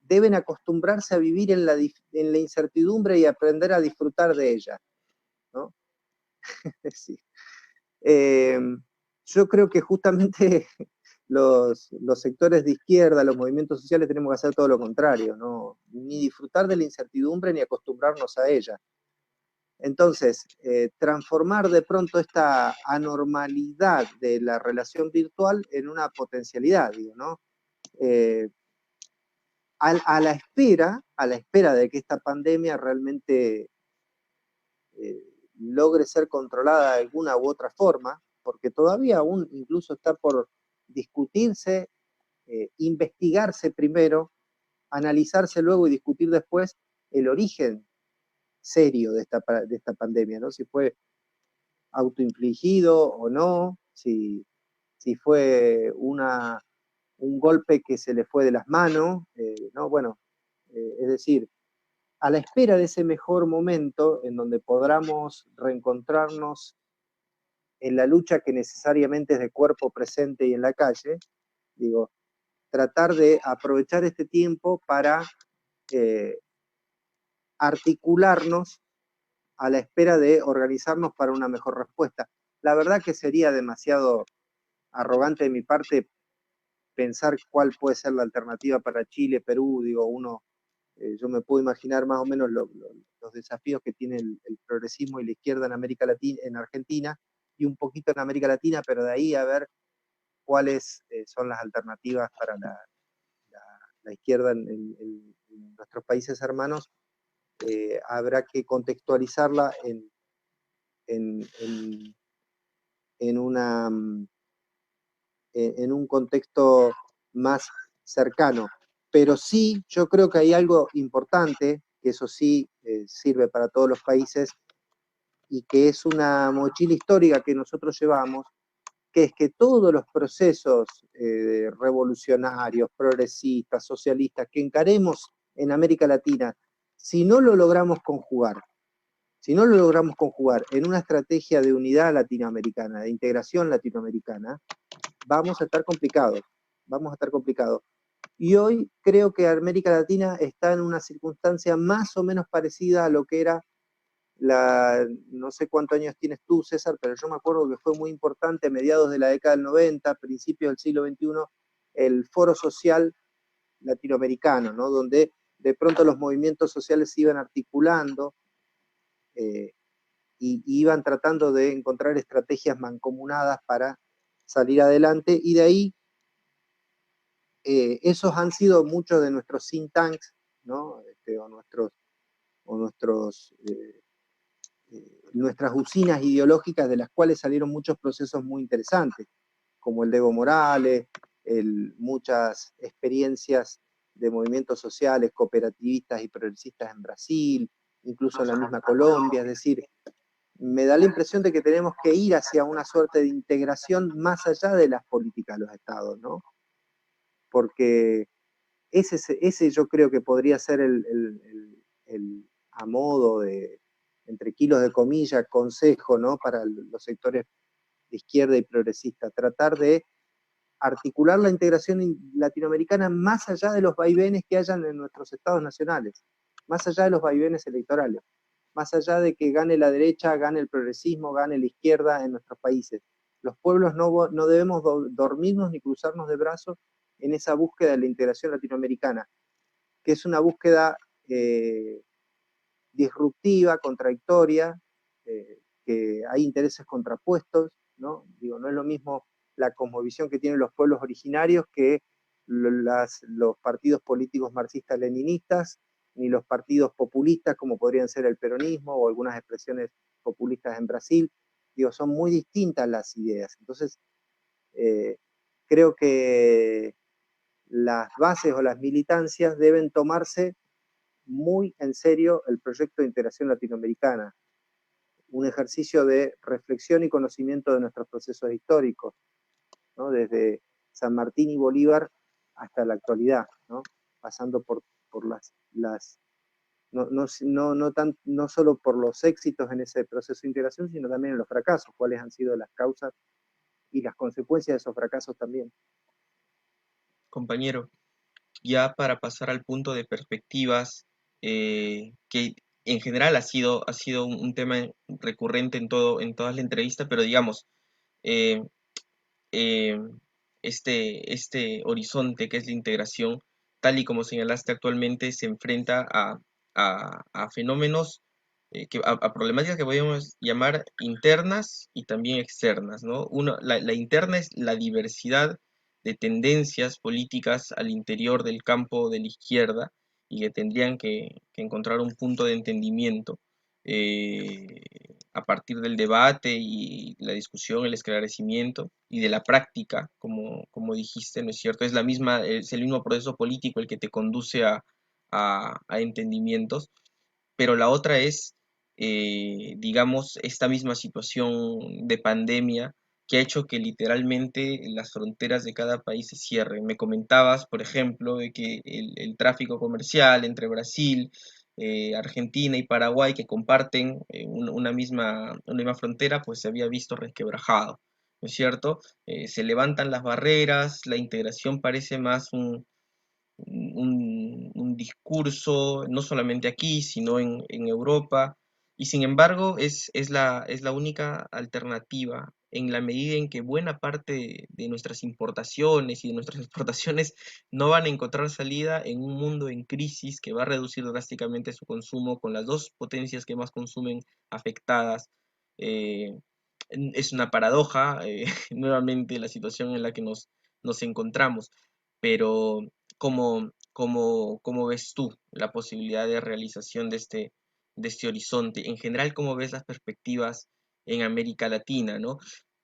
deben acostumbrarse a vivir en la incertidumbre y aprender a disfrutar de ella, ¿no? Sí. Eh, yo creo que justamente los sectores de izquierda, los movimientos sociales, tenemos que hacer todo lo contrario, ¿no? Ni disfrutar de la incertidumbre ni acostumbrarnos a ella. Entonces, transformar de pronto esta anormalidad de la relación virtual en una potencialidad, digo, ¿no? Eh, a la espera de que esta pandemia realmente eh, logre ser controlada de alguna u otra forma, porque todavía aún incluso está por discutirse, investigarse primero, analizarse luego y discutir después el origen serio de esta pandemia, ¿no? Si fue autoinfligido o no, si fue un golpe que se le fue de las manos, ¿no? Bueno, es decir, a la espera de ese mejor momento en donde podamos reencontrarnos en la lucha que necesariamente es de cuerpo presente y en la calle, digo, tratar de aprovechar este tiempo para eh, articularnos a la espera de organizarnos para una mejor respuesta. La verdad que sería demasiado arrogante de mi parte pensar cuál puede ser la alternativa para Chile, Perú, digo, yo me puedo imaginar más o menos los desafíos que tiene el progresismo y la izquierda en América Latina, en Argentina, y un poquito en América Latina, pero de ahí a ver cuáles son las alternativas para la izquierda en nuestros países hermanos, habrá que contextualizarla en, en, en una en un contexto más cercano. Pero sí, yo creo que hay algo importante, que eso sí sirve para todos los países, y que es una mochila histórica que nosotros llevamos, que es que todos los procesos revolucionarios, progresistas, socialistas que encaremos en América Latina, si no lo logramos conjugar, si no lo logramos conjugar en una estrategia de unidad latinoamericana, de integración latinoamericana, vamos a estar complicados, vamos a estar complicados. Y hoy creo que América Latina está en una circunstancia más o menos parecida a lo que era no sé cuántos años tienes tú, César, pero yo me acuerdo que fue muy importante a mediados de la década del 90, principios del siglo XXI, el Foro Social Latinoamericano, ¿no? Donde de pronto los movimientos sociales se iban articulando eh, y iban tratando de encontrar estrategias mancomunadas para salir adelante, y de ahí esos han sido muchos de nuestros think tanks, ¿no? O nuestros nuestras usinas ideológicas, de las cuales salieron muchos procesos muy interesantes, como el de Evo Morales, muchas experiencias de movimientos sociales, cooperativistas y progresistas en Brasil, incluso en la misma Colombia. Es decir, me da la impresión de que tenemos que ir hacia una suerte de integración más allá de las políticas de los estados, ¿no? Porque ese yo creo que podría ser a modo de, entre kilos de comillas, consejo, ¿no? Para los sectores de izquierda y progresista, tratar de articular la integración latinoamericana más allá de los vaivenes que hayan en nuestros estados nacionales, más allá de los vaivenes electorales, más allá de que gane la derecha, gane el progresismo, gane la izquierda en nuestros países. Los pueblos no debemos dormirnos ni cruzarnos de brazos en esa búsqueda de la integración latinoamericana, que es una búsqueda disruptiva, contradictoria, que hay intereses contrapuestos, ¿no? Digo, no es lo mismo la cosmovisión que tienen los pueblos originarios que los partidos políticos marxistas-leninistas, ni los partidos populistas, como podrían ser el peronismo o algunas expresiones populistas en Brasil. Digo, son muy distintas las ideas. Entonces, creo que las bases o las militancias deben tomarse muy en serio el proyecto de integración latinoamericana, un ejercicio de reflexión y conocimiento de nuestros procesos históricos, ¿no? Desde San Martín y Bolívar hasta la actualidad, ¿no? Pasando por no solo por los éxitos en ese proceso de integración, sino también en los fracasos, cuáles han sido las causas y las consecuencias de esos fracasos también. Compañero, ya para pasar al punto de perspectivas, que en general ha sido un tema recurrente en todas las entrevistas, pero digamos, eh, eh, este horizonte que es la integración, tal y como señalaste actualmente, se enfrenta a fenómenos, a problemáticas que podríamos llamar internas y también externas, ¿no? La interna es la diversidad de tendencias políticas al interior del campo de la izquierda y que tendrían que encontrar un punto de entendimiento eh, a partir del debate y la discusión, el esclarecimiento y de la práctica, como dijiste, ¿no es cierto? Es el mismo proceso político el que te conduce a entendimientos, pero la otra es, digamos, esta misma situación de pandemia que ha hecho que literalmente las fronteras de cada país se cierren. Me comentabas, por ejemplo, de que el tráfico comercial entre Brasil, Argentina y Paraguay, que comparten una misma frontera, pues se había visto resquebrajado, ¿no es cierto? Se levantan las barreras, la integración parece más un discurso, no solamente aquí, sino en Europa, y sin embargo es la única alternativa en la medida en que buena parte de nuestras importaciones y de nuestras exportaciones no van a encontrar salida en un mundo en crisis que va a reducir drásticamente su consumo con las dos potencias que más consumen afectadas. Eh, es una paradoja, nuevamente, la situación en la que nos encontramos, pero ¿cómo ves tú la posibilidad de realización de este horizonte? En general, ¿cómo ves las perspectivas en América Latina, ¿no?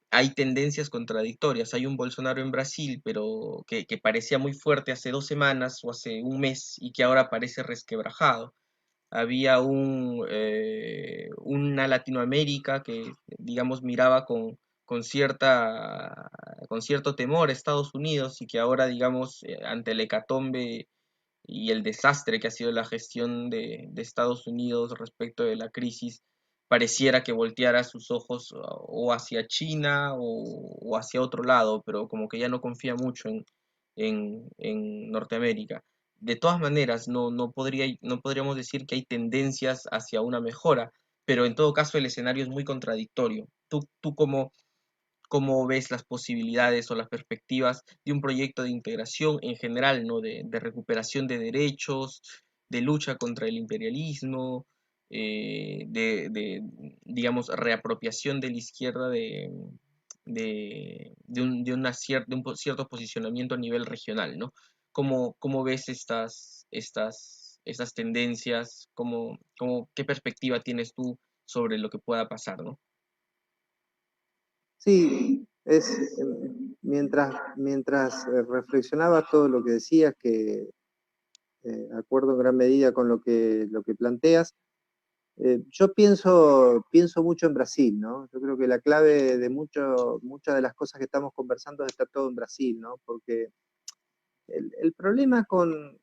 Hay tendencias contradictorias. Hay un Bolsonaro en Brasil, pero que parecía muy fuerte hace 2 semanas o hace un mes y que ahora parece resquebrajado. Había una Latinoamérica que, digamos, miraba con cierto temor a Estados Unidos y que ahora, digamos, ante el hecatombe y el desastre que ha sido la gestión de Estados Unidos respecto de la crisis, pareciera que volteara sus ojos o hacia China o hacia otro lado, pero como que ya no confía mucho en Norteamérica. De todas maneras, no podríamos decir que hay tendencias hacia una mejora, pero en todo caso el escenario es muy contradictorio. ¿Tú cómo ves las posibilidades o las perspectivas de un proyecto de integración en general, ¿no? De recuperación de derechos, de lucha contra el imperialismo, digamos, reapropiación de la izquierda de un cierto posicionamiento a nivel regional, ¿no? ¿Cómo ves estas tendencias? ¿Qué perspectiva tienes tú sobre lo que pueda pasar, ¿no? Sí, mientras reflexionaba todo lo que decías, que acuerdo en gran medida con lo que planteas. Yo pienso mucho en Brasil, ¿no? Yo creo que la clave de muchas de las cosas que estamos conversando está todo en Brasil, ¿no? Porque el problema con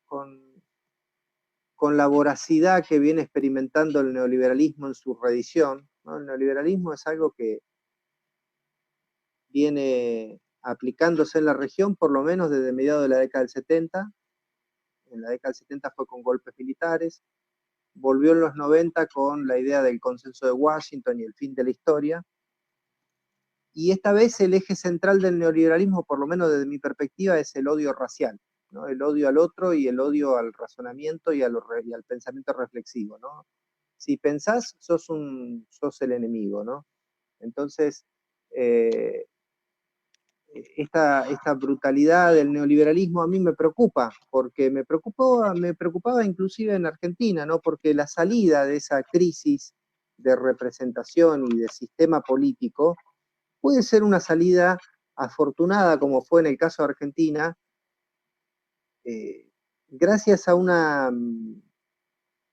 la voracidad que viene experimentando el neoliberalismo en su reedición, ¿no? El neoliberalismo es algo que viene aplicándose en la región por lo menos desde mediados de la década del 70. En la década del 70 fue con golpes militares, volvió en los 90 con la idea del consenso de Washington y el fin de la historia. Y esta vez el eje central del neoliberalismo, por lo menos desde mi perspectiva, es el odio racial, ¿no? El odio al otro y el odio al razonamiento y al pensamiento reflexivo, ¿no? Si pensás, sos el enemigo, ¿no? Entonces, eh, esta brutalidad del neoliberalismo a mí me preocupa, porque me preocupaba inclusive en Argentina, ¿no? Porque la salida de esa crisis de representación y de sistema político puede ser una salida afortunada, como fue en el caso de Argentina, eh, gracias a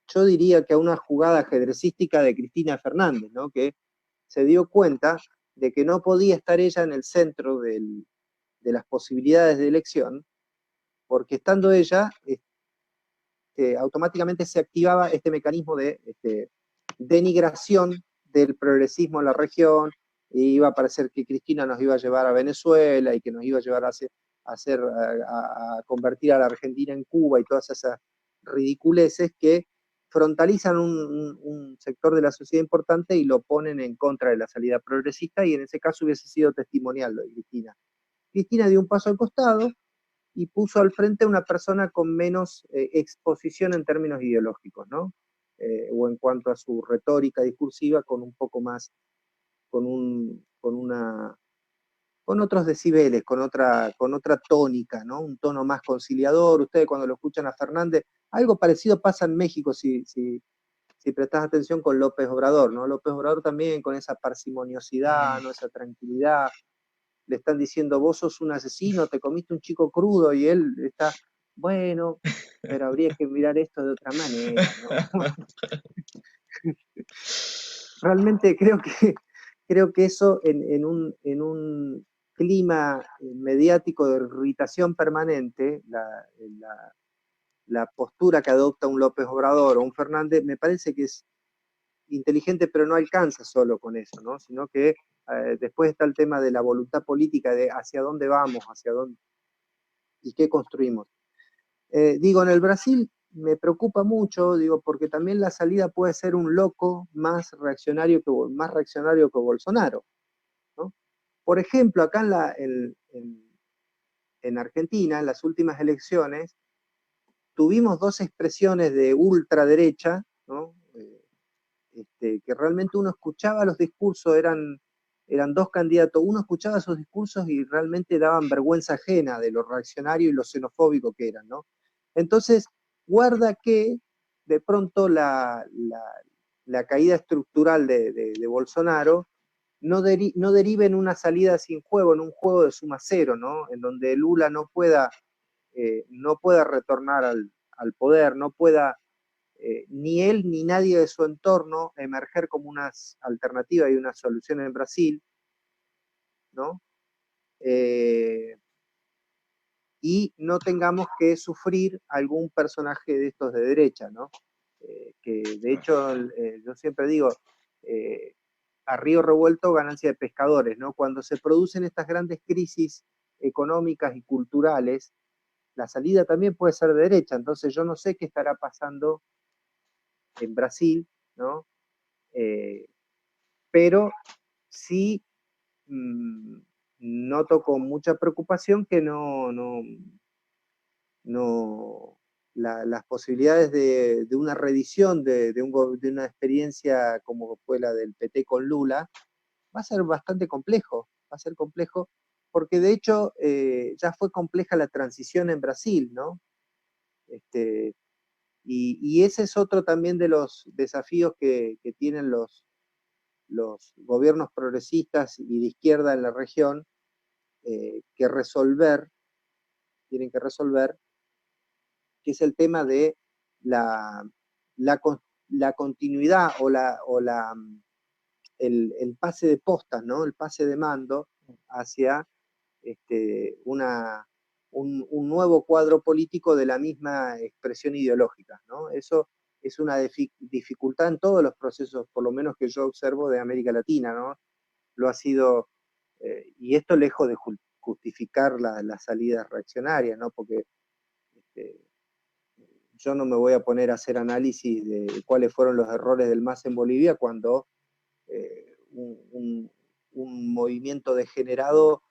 yo diría que a una jugada ajedrecística de Cristina Fernández, ¿no? Que se dio cuenta de que no podía estar ella en el centro de las posibilidades de elección, porque estando ella, automáticamente se activaba este mecanismo de denigración del progresismo en la región, y iba a parecer que Cristina nos iba a llevar a Venezuela y que nos iba a llevar a convertir a la Argentina en Cuba y todas esas ridiculeces que frontalizan un sector de la sociedad importante y lo ponen en contra de la salida progresista, y en ese caso hubiese sido testimonial lo de Cristina. Cristina dio un paso al costado y puso al frente a una persona con menos exposición en términos ideológicos, ¿no? O en cuanto a su retórica discursiva, con un poco más, con, un, con, una, con otros decibeles, con otra tónica, ¿no? Un tono más conciliador. Ustedes cuando lo escuchan a Fernández, algo parecido pasa en México si prestás atención con López Obrador, ¿no? López Obrador también con esa parsimoniosidad, ¿no? Esa tranquilidad. Le están diciendo, vos sos un asesino, te comiste un chico crudo, y él está, bueno, pero habría que mirar esto de otra manera, ¿no? Realmente creo que eso en un clima mediático de irritación permanente, la postura que adopta un López Obrador o un Fernández, me parece que es inteligente, pero no alcanza solo con eso, ¿no? Sino que después está el tema de la voluntad política, de hacia dónde vamos, hacia dónde y qué construimos. Digo, en el Brasil me preocupa mucho, digo, porque también la salida puede ser un loco más reaccionario que Bolsonaro, ¿no? Por ejemplo, acá en Argentina, en las últimas elecciones, tuvimos dos expresiones de ultraderecha, ¿no? Que realmente uno escuchaba los discursos, eran dos candidatos, uno escuchaba esos discursos y realmente daban vergüenza ajena de lo reaccionario y lo xenofóbico que eran, ¿no? Entonces, guarda que de pronto la caída estructural de Bolsonaro no derive en una salida sin juego, en un juego de suma cero, ¿no? En donde Lula no pueda retornar al poder, no pueda ni él ni nadie de su entorno emerger como una alternativa y una solución en Brasil, ¿no? Eh, y no tengamos que sufrir algún personaje de estos de derecha, ¿no? Que de hecho yo siempre digo, a río revuelto ganancia de pescadores, ¿no? Cuando se producen estas grandes crisis económicas y culturales, la salida también puede ser de derecha, entonces yo no sé qué estará pasando en Brasil, ¿no? Eh, pero sí mmm, noto con mucha preocupación que no las posibilidades de una reedición de una experiencia como fue la del PT con Lula, va a ser bastante complejo, va a ser complejo, porque de hecho ya fue compleja la transición en Brasil, ¿no? Y ese es otro también de los desafíos que tienen los gobiernos progresistas y de izquierda en la región, que tienen que resolver, que es el tema de la, la, la continuidad el pase de postas, ¿no? El pase de mando hacia un nuevo cuadro político de la misma expresión ideológica, ¿no? Eso es una dificultad en todos los procesos, por lo menos que yo observo de América Latina, ¿no? Lo ha sido, y esto lejos de justificar las salidas reaccionarias, ¿no? Porque este, yo no me voy a poner a hacer análisis de cuáles fueron los errores del MAS en Bolivia cuando un movimiento degenerado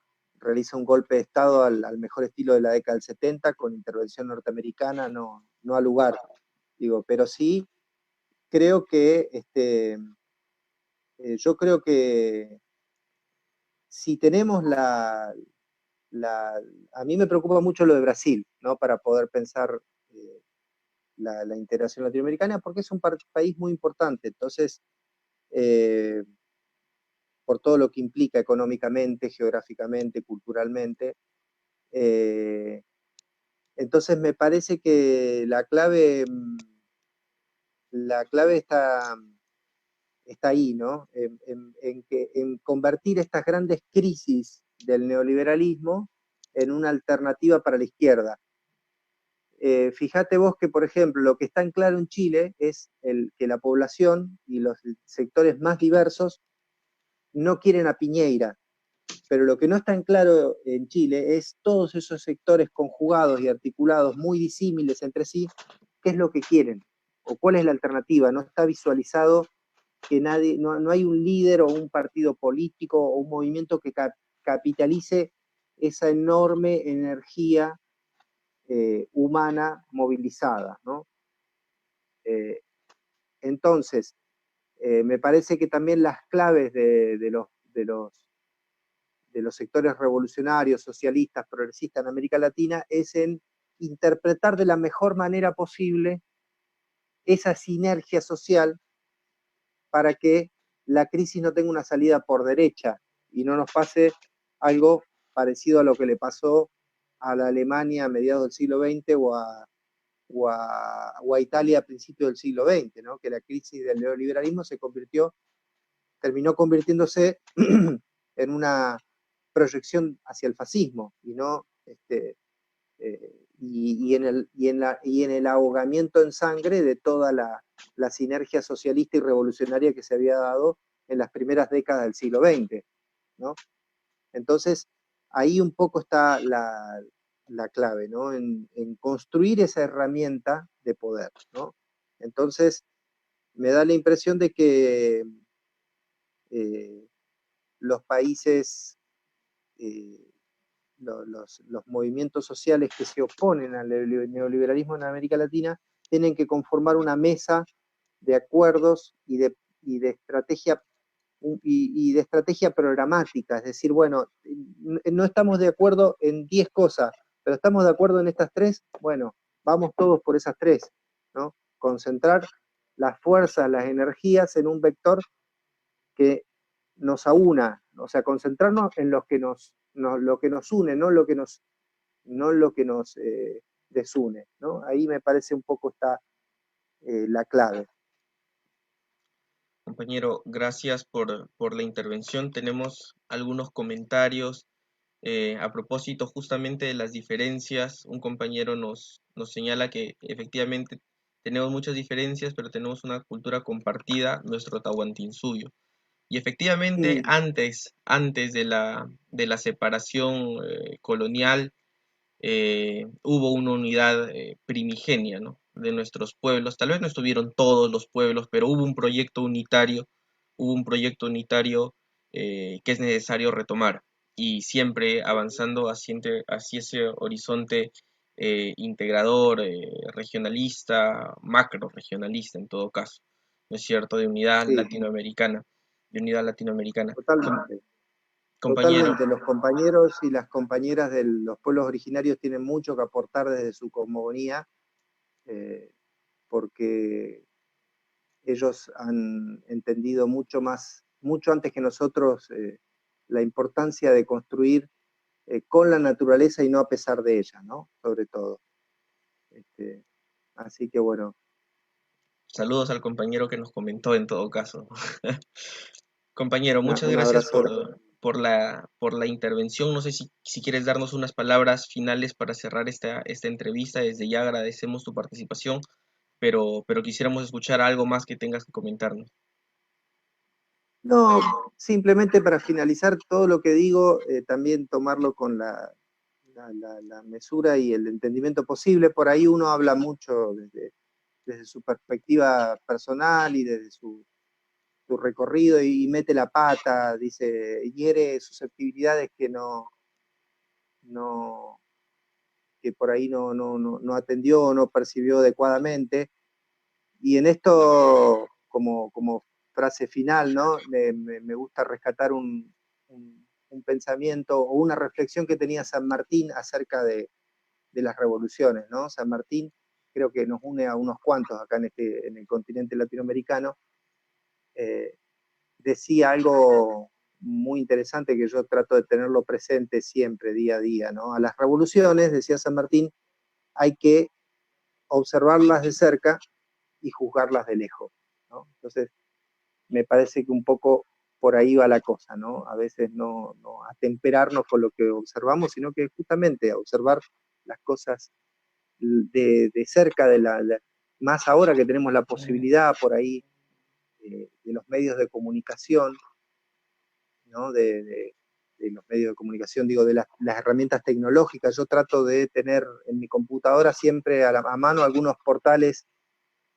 realiza un golpe de Estado al mejor estilo de la década del 70 con intervención norteamericana, no al lugar. Digo, pero sí creo que yo creo que si tenemos a mí me preocupa mucho lo de Brasil, ¿no? Para poder pensar la integración latinoamericana, porque es un país muy importante. Entonces, por todo lo que implica económicamente, geográficamente, culturalmente. Entonces me parece que la clave está ahí, ¿no? En convertir estas grandes crisis del neoliberalismo en una alternativa para la izquierda. Fíjate vos que, por ejemplo, lo que está en claro en Chile es que la población y los sectores más diversos no quieren a Piñeira, pero lo que no está en claro en Chile es todos esos sectores conjugados y articulados muy disímiles entre sí, qué es lo que quieren o cuál es la alternativa. No está visualizado que no hay un líder o un partido político o un movimiento que capitalice esa enorme energía humana movilizada, ¿no? Entonces, me parece que también las claves de los sectores revolucionarios, socialistas, progresistas en América Latina es en interpretar de la mejor manera posible esa sinergia social para que la crisis no tenga una salida por derecha y no nos pase algo parecido a lo que le pasó a la Alemania a mediados del siglo XX o a Italia a principios del siglo XX, ¿no? Que la crisis del neoliberalismo terminó convirtiéndose en una proyección hacia el fascismo y no y en el ahogamiento en sangre de toda la sinergia socialista y revolucionaria que se había dado en las primeras décadas del siglo XX, ¿no? Entonces, ahí un poco está la clave, ¿no? En construir esa herramienta de poder, ¿no? Entonces, me da la impresión de que los países, eh, los movimientos sociales que se oponen al neoliberalismo en América Latina tienen que conformar una mesa de acuerdos y de estrategia y de estrategia programática, es decir, bueno, no estamos de acuerdo en 10 cosas, pero estamos de acuerdo en estas 3, bueno, vamos todos por esas 3, ¿no? Concentrar las fuerzas, las energías en un vector que nos aúna, o sea, concentrarnos en lo que lo que nos une, no lo que nos desune, ¿no? Ahí me parece un poco está la clave. Compañero, gracias por la intervención. Tenemos algunos comentarios a propósito justamente de las diferencias. Un compañero nos señala que efectivamente tenemos muchas diferencias, pero tenemos una cultura compartida, nuestro Tahuantinsuyo. Y efectivamente, antes de la separación colonial, hubo una unidad primigenia, ¿no? De nuestros pueblos. Tal vez no estuvieron todos los pueblos, pero hubo un proyecto unitario que es necesario retomar y siempre avanzando hacia ese horizonte integrador, regionalista, macro regionalista en todo caso, ¿no es cierto? Sí, De unidad latinoamericana. totalmente. Compañero, Totalmente, los compañeros y las compañeras de los pueblos originarios tienen mucho que aportar desde su cosmogonía, porque ellos han entendido mucho antes que nosotros, la importancia de construir con la naturaleza y no a pesar de ella, ¿no? Sobre todo. Este, así que bueno. saludos al compañero que nos comentó en todo caso. Compañero, muchas Un gracias abrazo grande. por la intervención. No sé si quieres darnos unas palabras finales para cerrar esta entrevista. Desde ya agradecemos tu participación, pero quisiéramos escuchar algo más que tengas que comentarnos. No, simplemente para finalizar todo lo que digo, también tomarlo con la mesura y el entendimiento posible. Por ahí uno habla mucho desde su perspectiva personal y desde su recorrido y mete la pata, dice, hiere susceptibilidades no, que por ahí no atendió o no percibió adecuadamente. Y en esto, como frase final, ¿no? Me gusta rescatar un pensamiento o una reflexión que tenía San Martín acerca de las revoluciones, ¿no? San Martín creo que nos une a unos cuantos acá en el continente latinoamericano. Decía algo muy interesante que yo trato de tenerlo presente siempre, día a día, ¿no? A las revoluciones, decía San Martín, hay que observarlas de cerca y juzgarlas de lejos, ¿no? Entonces, me parece que un poco por ahí va la cosa, ¿no? A veces no atemperarnos con lo que observamos, sino que justamente observar las cosas de cerca, más ahora que tenemos la posibilidad por ahí de los medios de comunicación, ¿no? De los medios de comunicación, digo, de las herramientas tecnológicas. Yo trato de tener en mi computadora siempre a mano algunos portales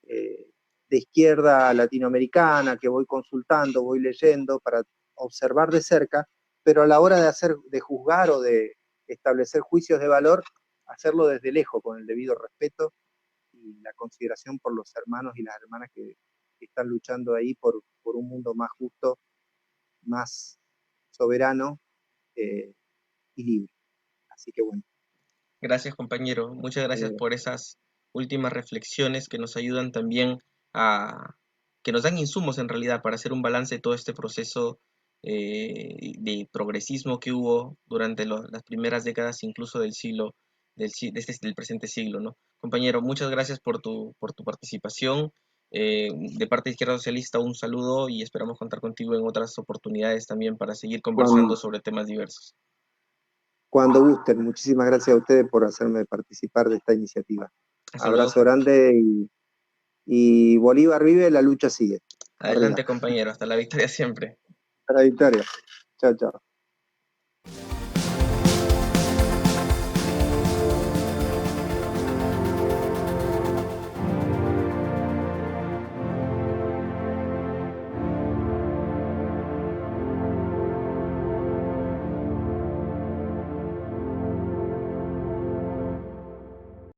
de izquierda latinoamericana que voy consultando, voy leyendo para observar de cerca, pero a la hora de juzgar o de establecer juicios de valor, hacerlo desde lejos, con el debido respeto y la consideración por los hermanos y las hermanas que están luchando ahí por un mundo más justo, más soberano y libre. Así que bueno. Gracias, compañero. Muchas gracias Eh, por esas últimas reflexiones que nos ayudan también que nos dan insumos en realidad para hacer un balance de todo este proceso de progresismo que hubo durante las primeras décadas, incluso del presente siglo, ¿no? Compañero, muchas gracias por tu participación. De parte de Izquierda Socialista, un saludo y esperamos contar contigo en otras oportunidades también para seguir conversando cuando, sobre temas diversos. cuando gusten, muchísimas gracias a ustedes por hacerme participar de esta iniciativa. Hasta luego. Abrazo grande y Bolívar vive, la lucha sigue. Arriba. Adelante, compañero. Hasta la victoria siempre. Hasta la victoria. Chao, chao.